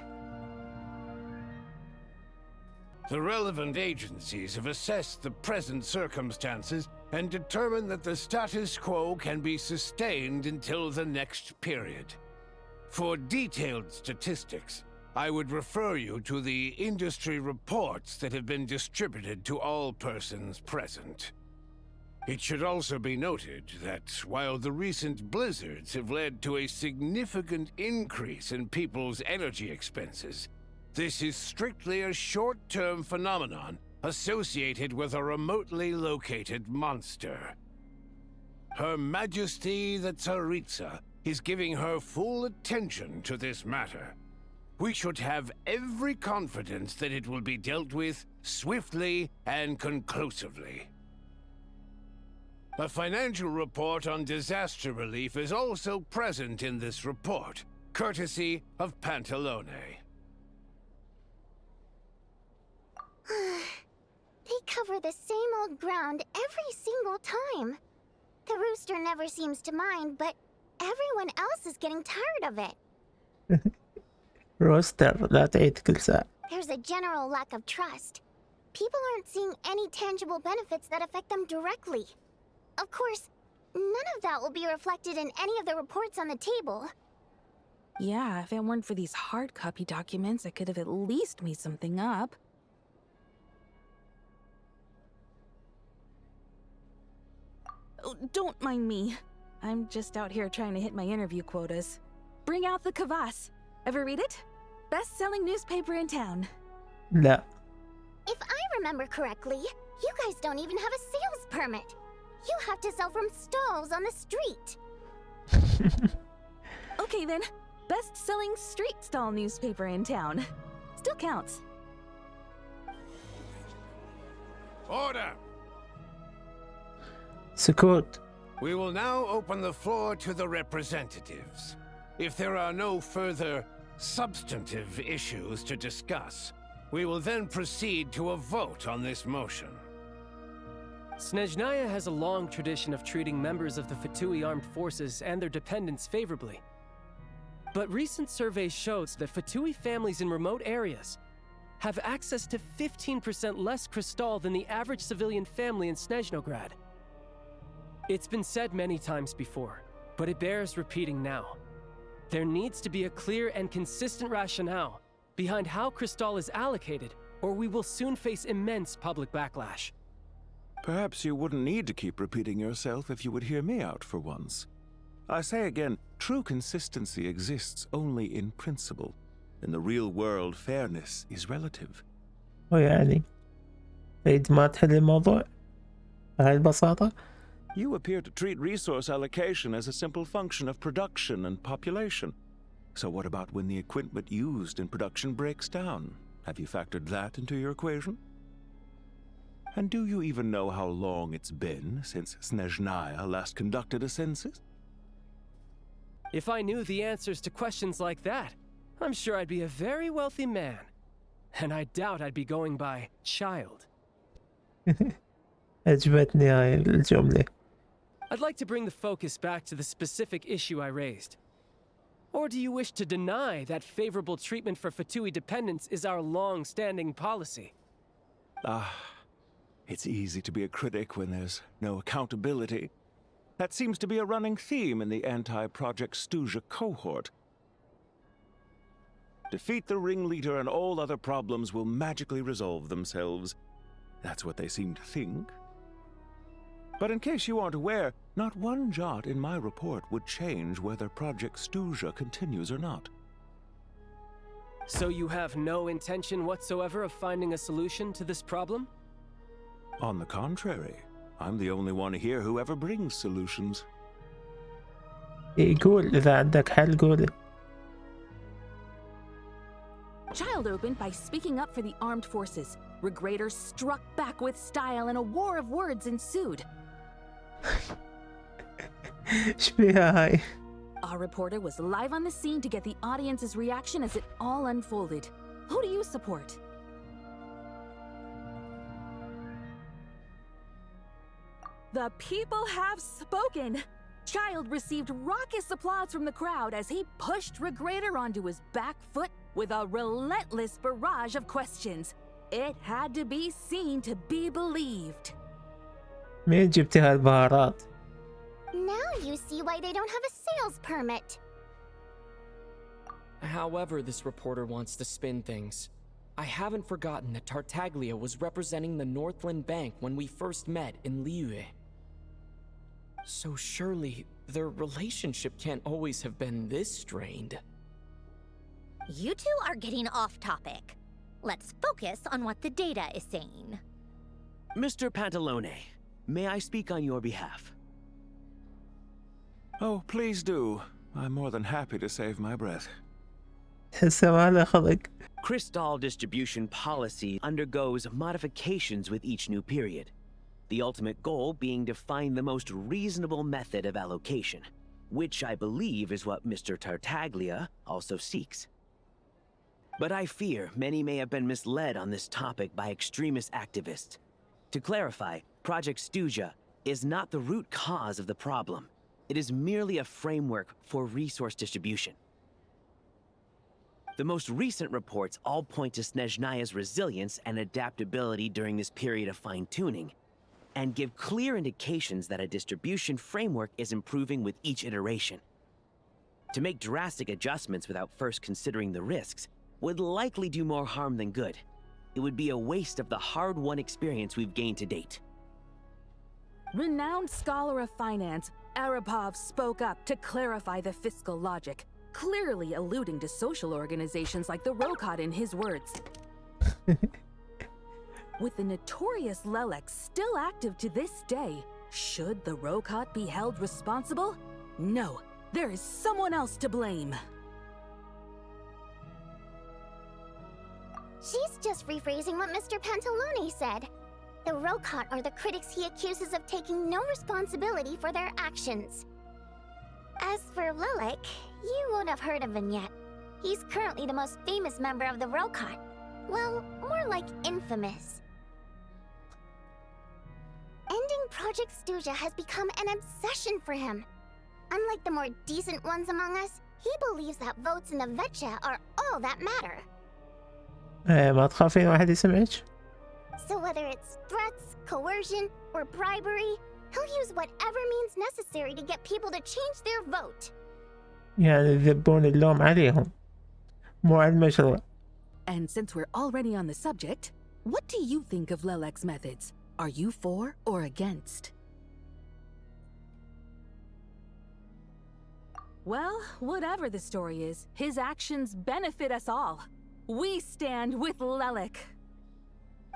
The relevant agencies have assessed the present circumstances and determined that the status quo can be sustained until the next period. For detailed statistics, I would refer you to the industry reports that have been distributed to all persons present. It should also be noted that while the recent blizzards have led to a significant increase in people's energy expenses, this is strictly a short-term phenomenon associated with a remotely located monster. Her Majesty the Tsaritsa is giving her full attention to this matter. We should have every confidence that it will be dealt with swiftly and conclusively. A financial report on disaster relief is also present in this report, courtesy of Pantalone. They cover the same old ground every single time. The rooster never seems to mind, but everyone else is getting tired of it. روستر لا تعيد كل ساعة. There's a general lack of trust. People aren't seeing any tangible benefits that affect them directly. Of course, none of that will be reflected in any of the reports on the table. Yeah, if it weren't for these hard copy documents, I could have at least made something up. Oh, don't mind me. I'm just out here trying to hit my interview quotas. Bring out the kvass. Ever read it? Best-selling newspaper in town. لا. If I remember correctly, you guys don't even have a sales permit. You have to sell from stalls on the street. Okay then, best-selling street stall newspaper in town. Still counts. Order! سكوت. We will now open the floor to the representatives. If there are no further substantive issues to discuss, we will then proceed to a vote on this motion. Snezhnaya has a long tradition of treating members of the Fatui armed forces and their dependents favorably. But recent surveys shows that Fatui families in remote areas have access to 15% less crystal than the average civilian family in Snezhnograd. It's been said many times before, but it bears repeating now. There needs to be a clear and consistent rationale behind how crystal is allocated, or we will soon face immense public backlash. Perhaps you wouldn't need to keep repeating yourself if you would hear me out for once. I say again, true consistency exists only in principle. In the real world, fairness is relative. ويعني تريد ما تحل الموضوع بهاي البساطة؟ You appear to treat resource allocation as a simple function of production and population. So what about when the equipment used in production breaks down? Have you factored that into your equation? And do you even know how long it's been since Snezhnaya last conducted a census? If I knew the answers to questions like that, I'm sure I'd be a very wealthy man. And I doubt I'd be going by child. عجبتني هاي الجملة. I'd like to bring the focus back to the specific issue I raised. Or do you wish to deny that favorable treatment for Fatui dependents is our long-standing policy? It's easy to be a critic when there's no accountability. That seems to be a running theme in the anti-Project Stuja cohort. Defeat the ringleader and all other problems will magically resolve themselves. That's what they seem to think. But in case you aren't aware, not one jot in my report would change whether Project Stuja continues or not. So you have no intention whatsoever of finding a solution to this problem? On the contrary, I'm the only one here who ever brings solutions. يقول إذا عندك حل قوله. Child opened by speaking up for the armed forces. Regrader struck back with style and a war of words ensued. ايش فيها هاي؟ Our reporter was live on the scene to get the audience's reaction as it all unfolded. Who do you support? The people have spoken! Child received raucous applause from the crowd as he pushed Regrader onto his back foot with a relentless barrage of questions. It had to be seen to be believed. مين جبتي هالبهارات؟ Now you see why they don't have a sales permit. However this reporter wants to spin things, I haven't forgotten that Tartaglia was representing the Northland Bank when we first met in Liyue. So surely their relationship can't always have been this strained. You two are getting off topic. Let's focus on what the data is saying. Mr. Pantalone, may I speak on your behalf? Oh, please do. I'm more than happy to save my breath. تحسه ما له خلق. Crystal distribution policy undergoes modifications with each new period. The ultimate goal being to find the most reasonable method of allocation, which I believe is what Mr. Tartaglia also seeks. But I fear many may have been misled on this topic by extremist activists. To clarify, Project Stuja is not the root cause of the problem. It is merely a framework for resource distribution. The most recent reports all point to Snezhnaya's resilience and adaptability during this period of fine-tuning, and give clear indications that a distribution framework is improving with each iteration. To make drastic adjustments without first considering the risks would likely do more harm than good. It would be a waste of the hard-won experience we've gained to date. Renowned scholar of finance, Arapov spoke up to clarify the fiscal logic, clearly alluding to social organizations like the Rokot in his words. With the notorious Lelek still active to this day, should the Rokot be held responsible? No, there is someone else to blame. She's just rephrasing what Mr. Pantalone said. The Rokot are the critics he accuses of taking no responsibility for their actions. As for Lelek, you won't have heard of him yet. He's currently the most famous member of the Rokot. Well, more like infamous. Ending Project Stuja has become an obsession for him. Unlike the more decent ones among us, he believes that votes in the Vetcha are all that matter. ما تخافين واحد يسمعك؟ So whether it's threats, coercion, or bribery, he'll use whatever means necessary to get people to change their vote. يعني يذبون اللوم عليهم مو على المشروع. And since we're already on the subject, what do you think of Lelek's methods? Are you for or against? Well, whatever the story is, his actions benefit us all. We stand with Lelek.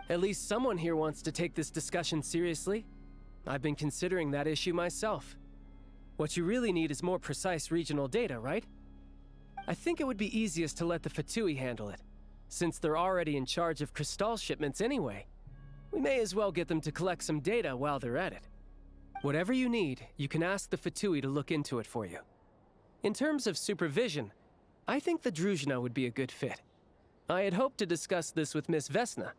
At least someone here wants to take this discussion seriously. I've been considering that issue myself. What you really need is more precise regional data, right? I think it would be easiest to let the Fatui handle it, since they're already in charge of Crystal shipments anyway. We may as well get them to collect some data while they're at it. Whatever you need, you can ask the Fatui to look into it for you. In terms of supervision, I think the Druzhna would be a good fit. I had hoped to discuss this with Miss Vesna,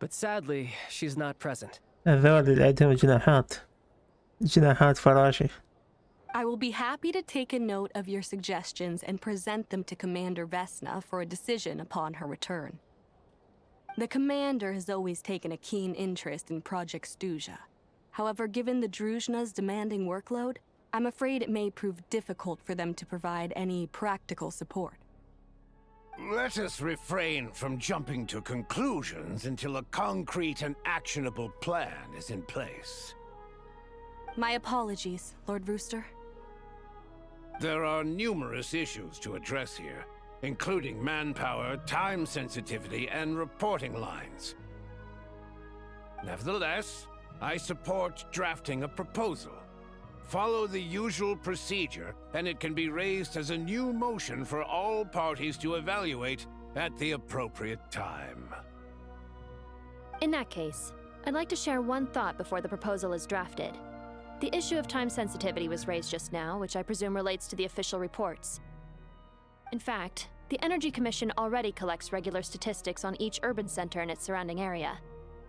but sadly, she's not present. هذول اللي عندهم جناحات فراشي. I will be happy to take a note of your suggestions and present them to Commander Vesna for a decision upon her return. The Commander has always taken a keen interest in Project Stuja. However, given the Druzhna's demanding workload, I'm afraid it may prove difficult for them to provide any practical support. Let us refrain from jumping to conclusions until a concrete and actionable plan is in place. My apologies, Lord Rooster. There are numerous issues to address here, including manpower, time sensitivity, and reporting lines. Nevertheless, I support drafting a proposal. Follow the usual procedure, and it can be raised as a new motion for all parties to evaluate at the appropriate time. In that case, I'd like to share one thought before the proposal is drafted. The issue of time sensitivity was raised just now, which I presume relates to the official reports. In fact, the Energy Commission already collects regular statistics on each urban center and its surrounding area.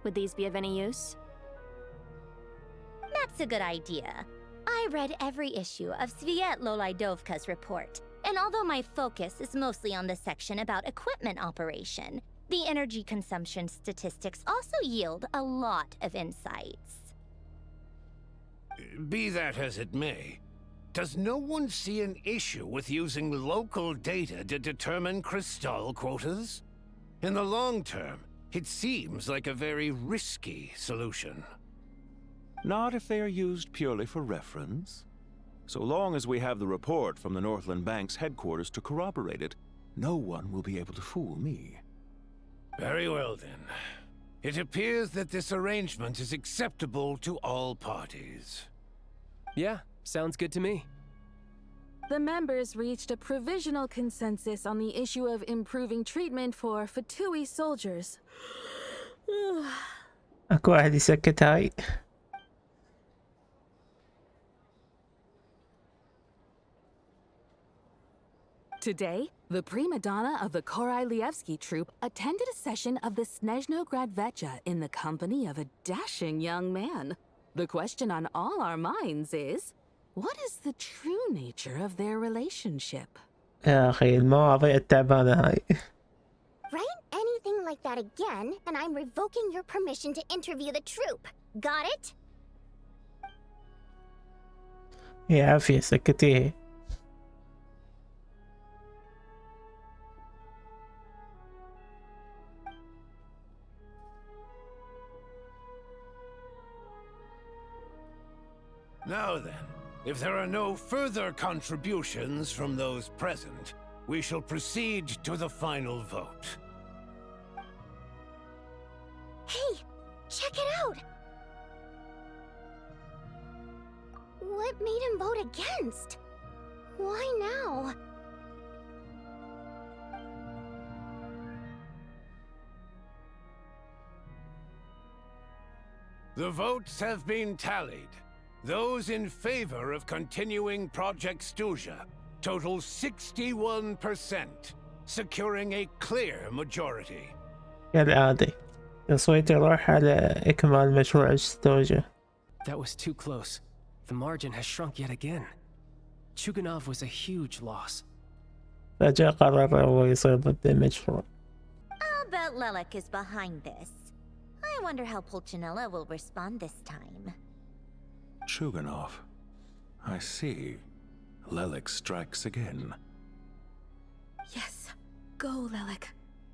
Would these be of any use? That's a good idea. I read every issue of Sviet-Lolaidovka's report, and although my focus is mostly on the section about equipment operation, the energy consumption statistics also yield a lot of insights. Be that as it may, does no one see an issue with using local data to determine Crystal quotas? In the long term, it seems like a very risky solution. Not if they are used purely for reference. So long as we have the report from the Northland Bank's headquarters to corroborate it, no one will be able to fool me. Very well then. It appears that this arrangement is acceptable to all parties. Yeah, sounds good to me. The members reached a provisional consensus on the issue of improving treatment for Fatui soldiers. اكو واحد يسكت هاي. Today, the prima donna of the Korolievsky troupe attended a session of the Snezhnograd Vecha in the company of a dashing young man. The question on all our minds is, what is the true nature of their relationship? يا أخي المواضيع التعبانة هاي. Write anything like that again, and I'm revoking your permission to interview the troupe. Got it? يا عافية سكتيه. Now then, if there are no further contributions from those present, we shall proceed to the final vote. Hey, check it out! What made him vote against? Why now? The votes have been tallied. Those in favor of continuing Project Stuja total 61%, securing a clear majority. كالعادة تصويت يروح على إكمال مشروع ستوجا. That was too close. The margin has shrunk yet again. Chuganov was a huge loss. فجأة قرر هو يصير ضد المشروع. I'll bet Lilac is behind this. I wonder how Pulcinella will respond this time. Chuganov. I see. Lilac strikes again. Yes, go Lilac.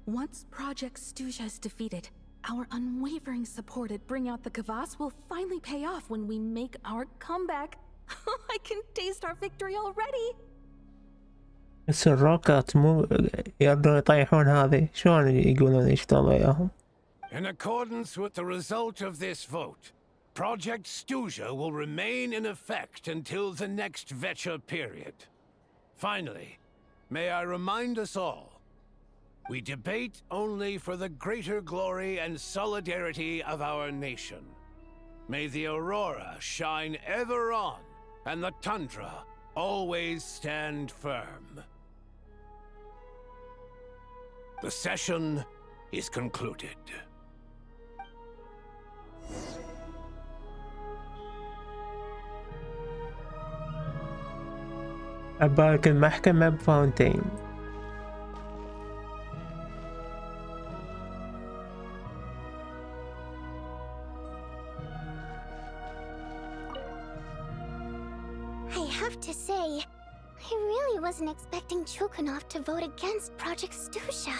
Once Project Stuja is defeated, our unwavering support at Bring Out the Kvass will finally pay off when we make our comeback. I can taste our victory already. بس الروكات مو يقدرون يطيحون هذه، شلون يقولون يشتغلوا وياهم؟ In accordance with the result of this vote, Project Stuja will remain in effect until the next Vecha period. Finally, may I remind us all, we debate only for the greater glory and solidarity of our nation. May the aurora shine ever on, and the tundra always stand firm. The session is concluded. عبالك المحكمة بفاونتين. I have to say, I really wasn't expecting Chuganov to vote against Project Stuja.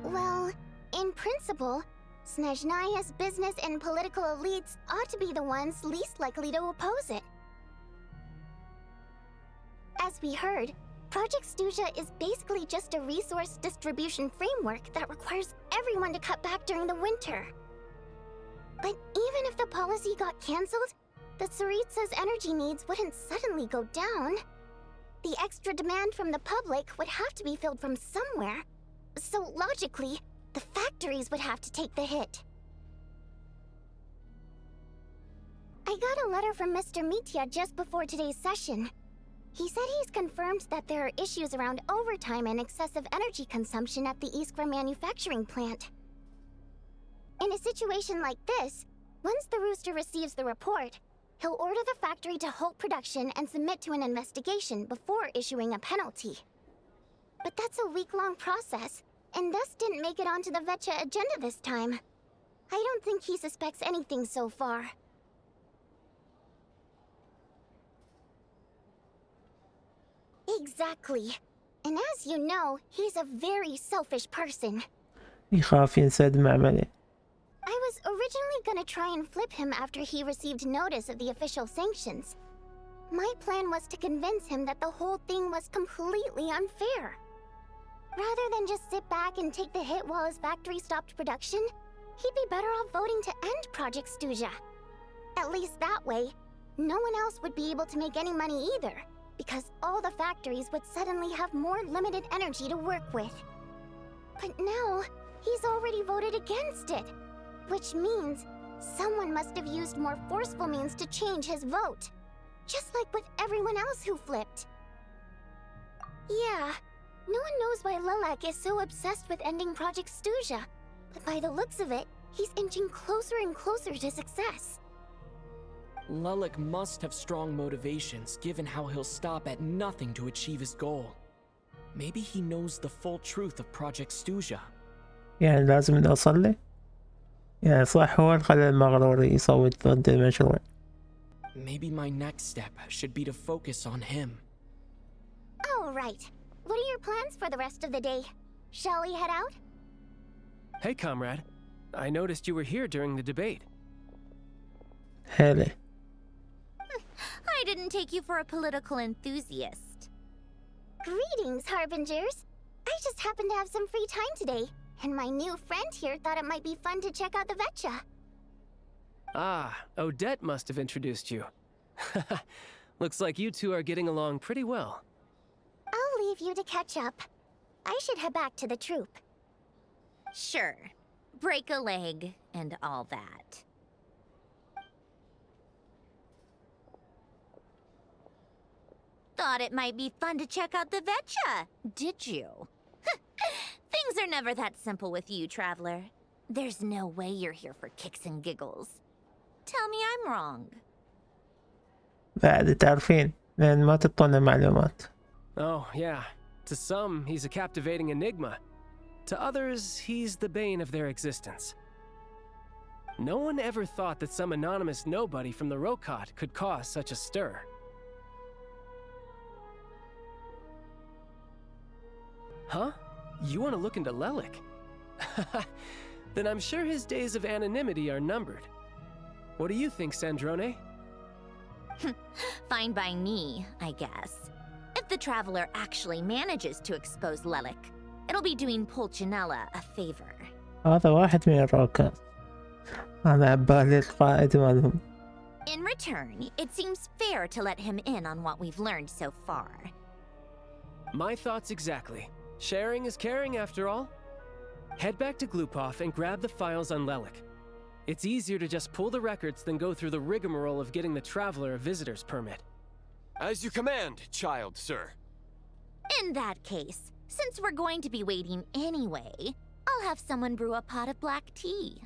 Well, in principle, Snezhnaya's business and political elites ought to be the ones least likely to oppose it. As we heard, Project Stuja is basically just a resource distribution framework that requires everyone to cut back during the winter. But even if the policy got cancelled, the Tsaritsa's energy needs wouldn't suddenly go down. The extra demand from the public would have to be filled from somewhere. So logically, the factories would have to take the hit. I got a letter from Mr. Mitya just before today's session. He said he's confirmed that there are issues around overtime and excessive energy consumption at the Iskra manufacturing plant. In a situation like this, once the Rooster receives the report, he'll order the factory to halt production and submit to an investigation before issuing a penalty. But that's a week-long process, and thus didn't make it onto the Vecha agenda this time. I don't think he suspects anything so far. Exactly. And as you know, he's a very selfish person. يخاف ينسد عمله. I was originally gonna try and flip him after he received notice of the official sanctions. My plan was to convince him that the whole thing was completely unfair. Rather than just sit back and take the hit while his factory stopped production, he'd be better off voting to end Project Stuja. At least that way, no one else would be able to make any money either, because all the factories would suddenly have more limited energy to work with. But now, he's already voted against it, which means someone must have used more forceful means to change his vote, just like with everyone else who flipped. Yeah, no one knows why Lilac is so obsessed with ending Project Stuja, but by the looks of it, he's inching closer and closer to success. Lilac must have strong motivations, given how he'll stop at nothing to achieve his goal. Maybe he knows the full truth of Project Stuja. يعني لازم نوصل له؟ يعني صح هو اللي خلى المغرور يصوت ضد المشروع. Maybe my next step should be to focus on him. All right. What are your plans for the rest of the day? Shall we head out? Hey, comrade. I noticed you were here during the debate. هلا. I didn't take you for a political enthusiast. Greetings, Harbingers. I just happened to have some free time today, and my new friend here thought it might be fun to check out the Vetcha. Ah, Odette must have introduced you. Looks like you two are getting along pretty well. I'll leave you to catch up. I should head back to the troop. Sure. Break a leg and all that. Thought it might be fun to check out the Vetcha, did you? Things are never that simple with you, Traveler. There's no way you're here for kicks and giggles. Tell me I'm wrong. بعد تعرفين لأن ما تطلع معلومات. Oh, yeah. To some, he's a captivating enigma. To others, he's the bane of their existence. No one ever thought that some anonymous nobody from the Rokot could cause such a stir. Huh? You want to look into Lelik? Then I'm sure his days of anonymity are numbered. What do you think, Sandrone? Fine by me, I guess. If the Traveler actually manages to expose Lelik, it'll be doing Pulcinella a favor. هذا واحد من الروكات. أنا عبالي القائد مالهم. In return, it seems fair to let him in on what we've learned so far. My thoughts exactly. Sharing is caring, after all. Head back to Glupov and grab the files on Lelik. It's easier to just pull the records than go through the rigmarole of getting the Traveler a visitor's permit. As you command, child, sir. In that case, since we're going to be waiting anyway, I'll have someone brew a pot of black tea.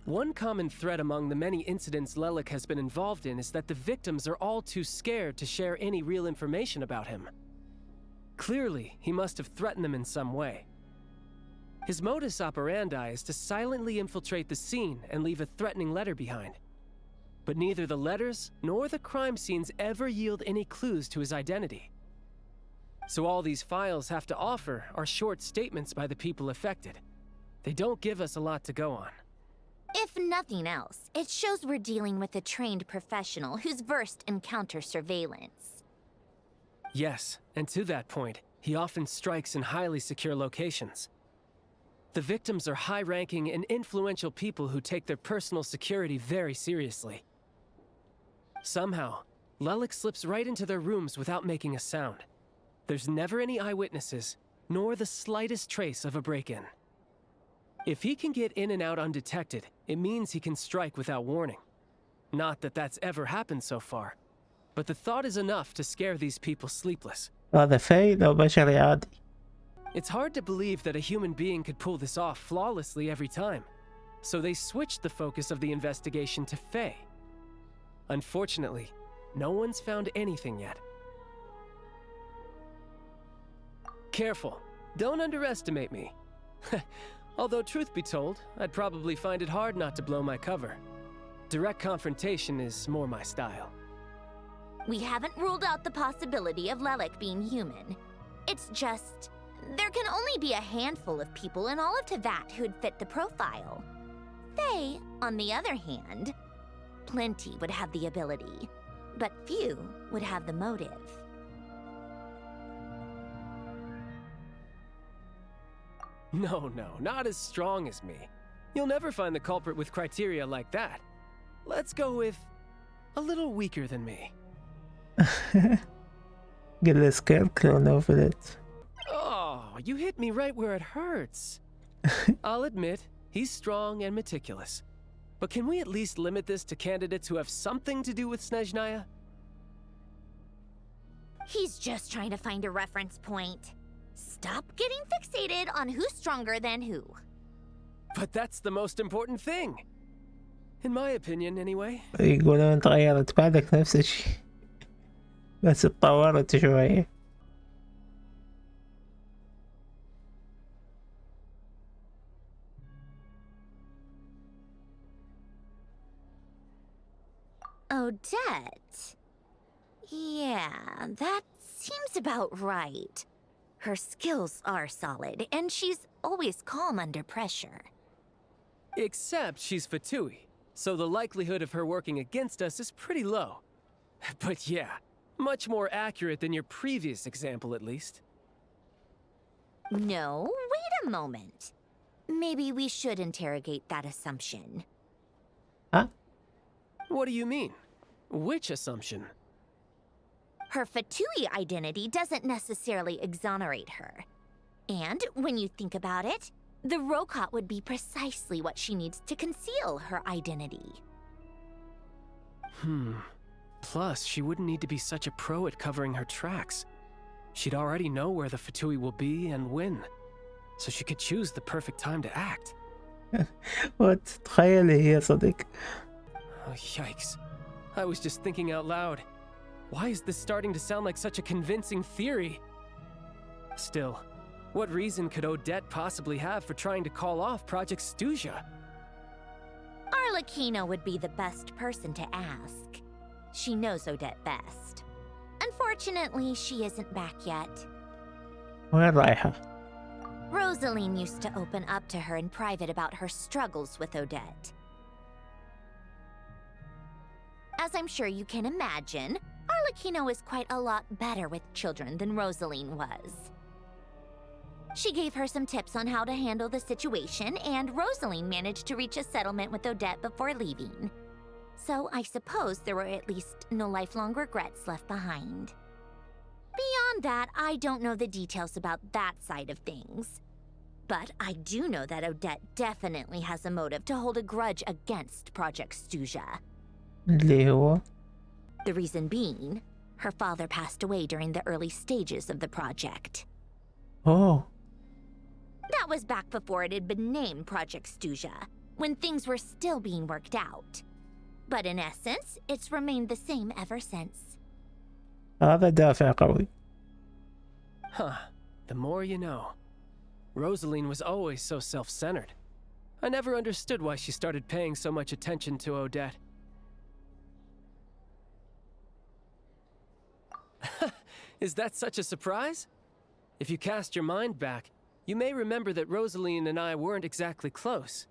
One common thread among the many incidents Lelik has been involved in is that the victims are all too scared to share any real information about him. Clearly, he must have threatened them in some way. His modus operandi is to silently infiltrate the scene and leave a threatening letter behind. But neither the letters nor the crime scenes ever yield any clues to his identity. So all these files have to offer are short statements by the people affected. They don't give us a lot to go on. If nothing else, it shows we're dealing with a trained professional who's versed in counter-surveillance. Yes, and to that point, he often strikes in highly secure locations. The victims are high-ranking and influential people who take their personal security very seriously. Somehow, Lelik slips right into their rooms without making a sound. There's never any eyewitnesses, nor the slightest trace of a break-in. If he can get in and out undetected, it means he can strike without warning. Not that that's ever happened so far, but the thought is enough to scare these people sleepless. هذا في لو بشري عادي. It's hard to believe that a human being could pull this off flawlessly every time, so they switched the focus of the investigation to Faye. Unfortunately, no one's found anything yet. Careful, don't underestimate me. Although truth be told, I'd probably find it hard not to blow my cover. Direct confrontation is more my style. We haven't ruled out the possibility of Lelik being human. It's just, there can only be a handful of people in all of Teyvat who'd fit the profile. Faye, on the other hand, plenty would have the ability, but few would have the motive. No, not as strong as me. You'll never find the culprit with criteria like that. Let's go with a little weaker than me. قل لي scarecrow no فلت. Oh, you hit me right where it hurts. I'll admit, he's strong and meticulous. But can we at least limit this to candidates who have something to do with Snezhnaya? He's just trying to find a reference point. Stop getting fixated on who's stronger than who. But that's the most important thing. In my opinion, anyway. يقولون تغيرت بعدك نفس الشيء. بس اتطورت شوية. Odette? Yeah, that seems about right. Her skills are solid, and she's always calm under pressure. Except she's Fatui, so the likelihood of her working against us is pretty low. But yeah, much more accurate than your previous example, at least. No, wait a moment. Maybe we should interrogate that assumption. Huh? What do you mean? Which assumption? Her Fatui identity doesn't necessarily exonerate her. And when you think about it, the Rokot would be precisely what she needs to conceal her identity. Plus, she wouldn't need to be such a pro at covering her tracks. She'd already know where the Fatui will be and when. So she could choose the perfect time to act. What? تخيل هي صديق. Oh, yikes. I was just thinking out loud. Why is this starting to sound like such a convincing theory? Still, what reason could Odette possibly have for trying to call off Project Stuja? Arlecchino would be the best person to ask. She knows Odette best. Unfortunately, she isn't back yet. وين رايحة؟ Rosaline used to open up to her in private about her struggles with Odette. As I'm sure you can imagine, Arlecchino is quite a lot better with children than Rosaline was. She gave her some tips on how to handle the situation, and Rosaline managed to reach a settlement with Odette before leaving. So I suppose there were at least no lifelong regrets left behind. Beyond that, I don't know the details about that side of things. But I do know that Odette definitely has a motive to hold a grudge against Project Stuja. اللي هو The reason being, her father passed away during the early stages of the project. Oh. That was back before it had been named Project Stuja, when things were still being worked out. But in essence, it's remained the same ever since. هذا دافع قوي. Huh. The more you know. Rosaline was always so self-centered. I never understood why she started paying so much attention to Odette. Is that such a surprise? If you cast your mind back, you may remember that Rosaline and I weren't exactly close.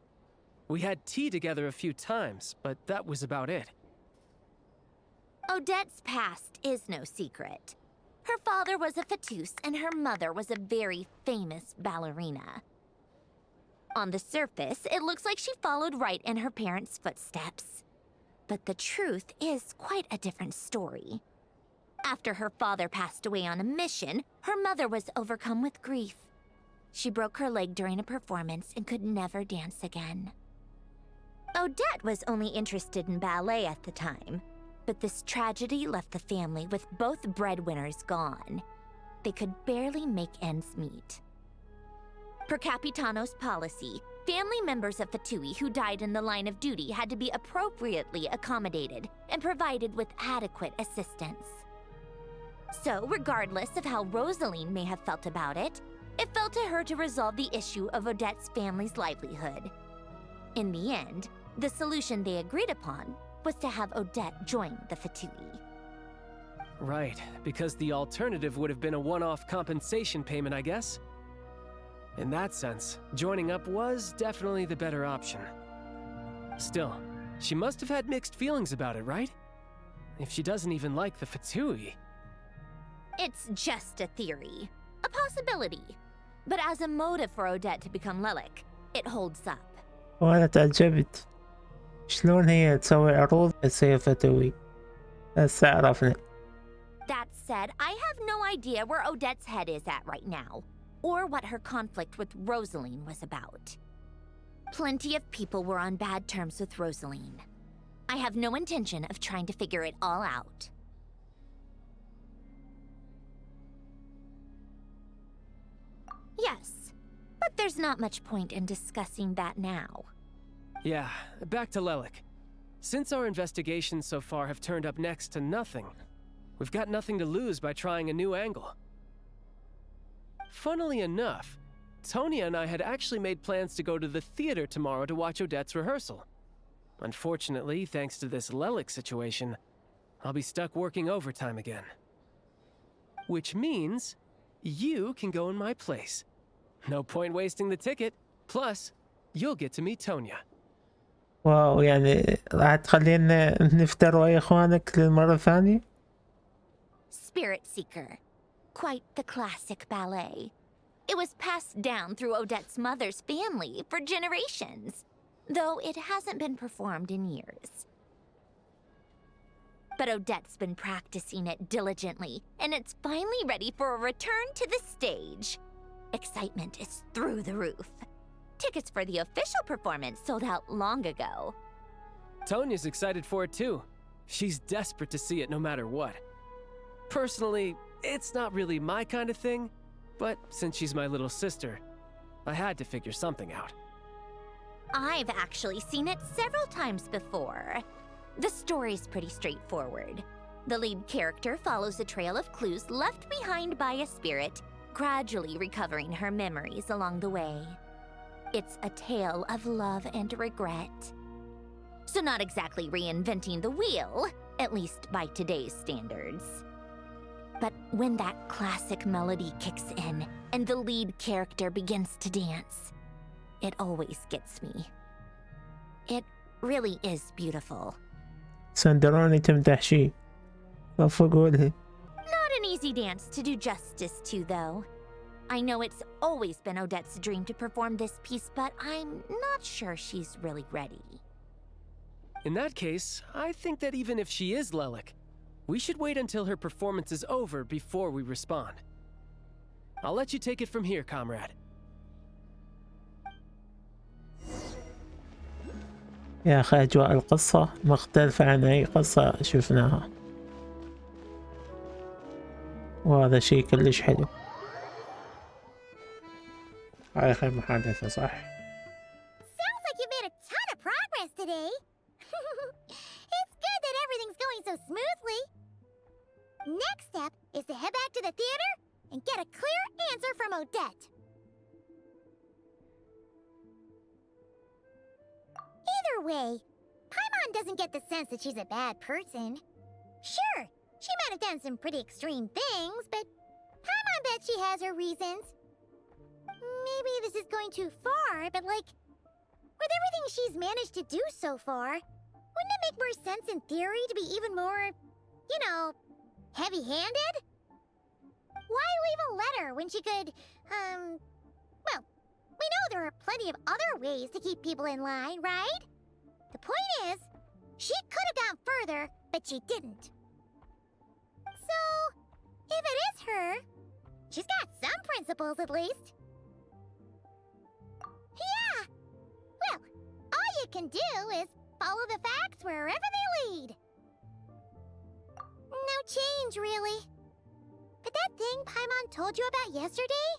We had tea together a few times, but that was about it. Odette's past is no secret. Her father was a Fatus and her mother was a very famous ballerina. On the surface, it looks like she followed right in her parents' footsteps. But the truth is quite a different story. After her father passed away on a mission, her mother was overcome with grief. She broke her leg during a performance and could never dance again. Odette was only interested in ballet at the time, but this tragedy left the family with both breadwinners gone. They could barely make ends meet. Per Capitano's policy, family members of Fatui who died in the line of duty had to be appropriately accommodated and provided with adequate assistance. So, regardless of how Rosaline may have felt about it, it fell to her to resolve the issue of Odette's family's livelihood. In the end, the solution they agreed upon was to have Odette join the Fatui. Right, because the alternative would have been a one-off compensation payment, I guess. In that sense, joining up was definitely the better option. Still, she must have had mixed feelings about it, right? If she doesn't even like the Fatui. It's just a theory. A possibility. But as a motive for Odette to become Lelik, it holds up. وأنا تعجبت شلون هي تسوي عروض تصير فتوي. هسه عرفنا. That said, I have no idea where Odette's head is at right now, or what her conflict with Rosaline was about. Plenty of people were on bad terms with Rosaline. I have no intention of trying to figure it all out. Yes, but there's not much point in discussing that now. Yeah, back to Lelik. Since our investigations so far have turned up next to nothing, we've got nothing to lose by trying a new angle. Funnily enough, Tonya and I had actually made plans to go to the theater tomorrow to watch Odette's rehearsal. Unfortunately, thanks to this Lelik situation, I'll be stuck working overtime again. Which means you can go in my place. No point wasting the ticket. Plus, you'll get to meet Tonya. واو يعني راح تخلينا نفتر ويا اخوانك للمرة الثانية؟ Spirit Seeker. Quite the classic ballet. It was passed down through Odette's mother's family for generations, though it hasn't been performed in years. But Odette's been practicing it diligently, and it's finally ready for a return to the stage. Excitement is through the roof. Tickets for the official performance sold out long ago. Tonya's excited for it too. She's desperate to see it no matter what. Personally, it's not really my kind of thing, but since she's my little sister, I had to figure something out. I've actually seen it several times before. The story's pretty straightforward. The lead character follows a trail of clues left behind by a spirit, gradually recovering her memories along the way. It's a tale of love and regret. So not exactly reinventing the wheel, at least by today's standards. But when that classic melody kicks in and the lead character begins to dance, it always gets me. It really is beautiful. سندراني تمدح شي. قولها. Not an easy dance to do justice to, though. I know it's always been Odette's dream to perform this piece, but I'm not sure she's really ready. In that case, I think that even if she is Lelik, we should wait until her performance is over before we respond. I'll let you take it from here, comrade. يا أخي أجواء القصة مختلفة عن أي قصة شفناها. وهذا شيء كلش حلو. هاي آخر محادثة صح؟ Sounds like you made a ton of progress today. It's good that everything's going so smoothly. Next step is to head back to the theater and get a clear answer from Odette. Either way, Paimon doesn't get the sense that she's a bad person. Sure, she might have done some pretty extreme things, but Paimon bets she has her reasons. Maybe this is going too far, but like, with everything she's managed to do so far, wouldn't it make more sense in theory to be even more, you know, heavy-handed? Why leave a letter when she could, well, we know there are plenty of other ways to keep people in line, right? The point is, she could have gone further, but she didn't. So, if it is her, she's got some principles at least. Yeah! Well, all you can do is follow the facts wherever they lead. No change, really. But that thing Paimon told you about yesterday?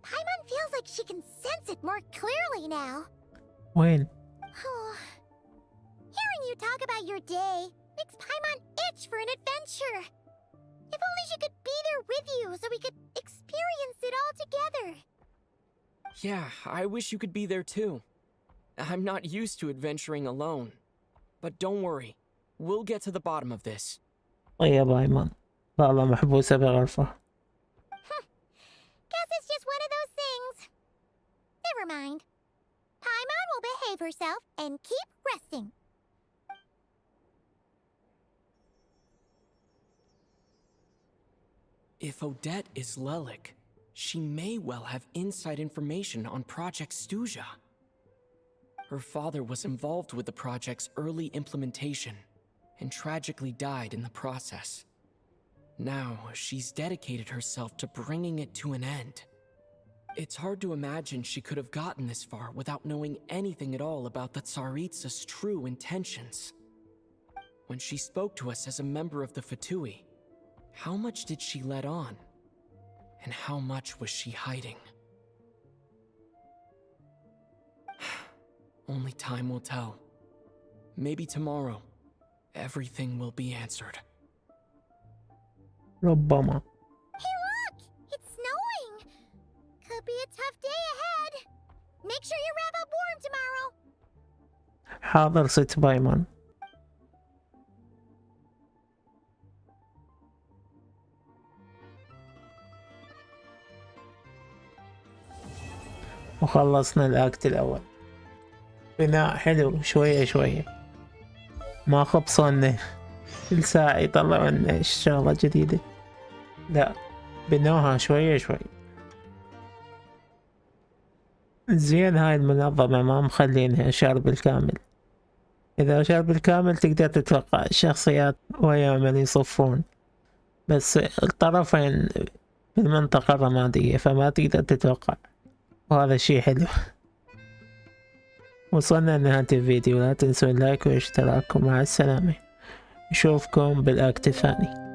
Paimon feels like she can sense it more clearly now. وين؟ Hearing you talk about your day makes Paimon itch for an adventure. If only she could be there with you so we could experience it all together. Yeah, I wish you could be there too. I'm not used to adventuring alone. But don't worry, we'll get to the bottom of this. طيب أيمن والله محبوسة بغرفة. Guess it's just one of those things. Never mind. Paimon will behave herself and keep resting. If Odette is Lelik, she may well have inside information on Project Stuja. Her father was involved with the project's early implementation and tragically died in the process. Now, she's dedicated herself to bringing it to an end. It's hard to imagine she could have gotten this far without knowing anything at all about the Tsaritsa's true intentions. When she spoke to us as a member of the Fatui, how much did she let on? And how much was she hiding? Only time will tell. Maybe tomorrow, everything will be answered. ربما. Hey look! It's snowing! Could be a tough day ahead. Make sure you wrap up warm tomorrow. حاضر ست بايمون. وخلصنا الأكت الأول. بناء حلو شوية شوية، ما خبصوا انه كل ساعة يطلعوا لنا شغلة جديدة، لا بنوها شوية شوي. زين هاي المنظمة ما مخلينها شر بالكامل، إذا شر بالكامل تقدر تتوقع الشخصيات ويعمل يصفون، بس الطرفين في المنطقة الرمادية فما تقدر تتوقع، وهذا شي حلو. وصلنا لنهاية الفيديو، لا تنسوا اللايك والاشتراك، ومع السلامة، نشوفكم بالأكت الثاني.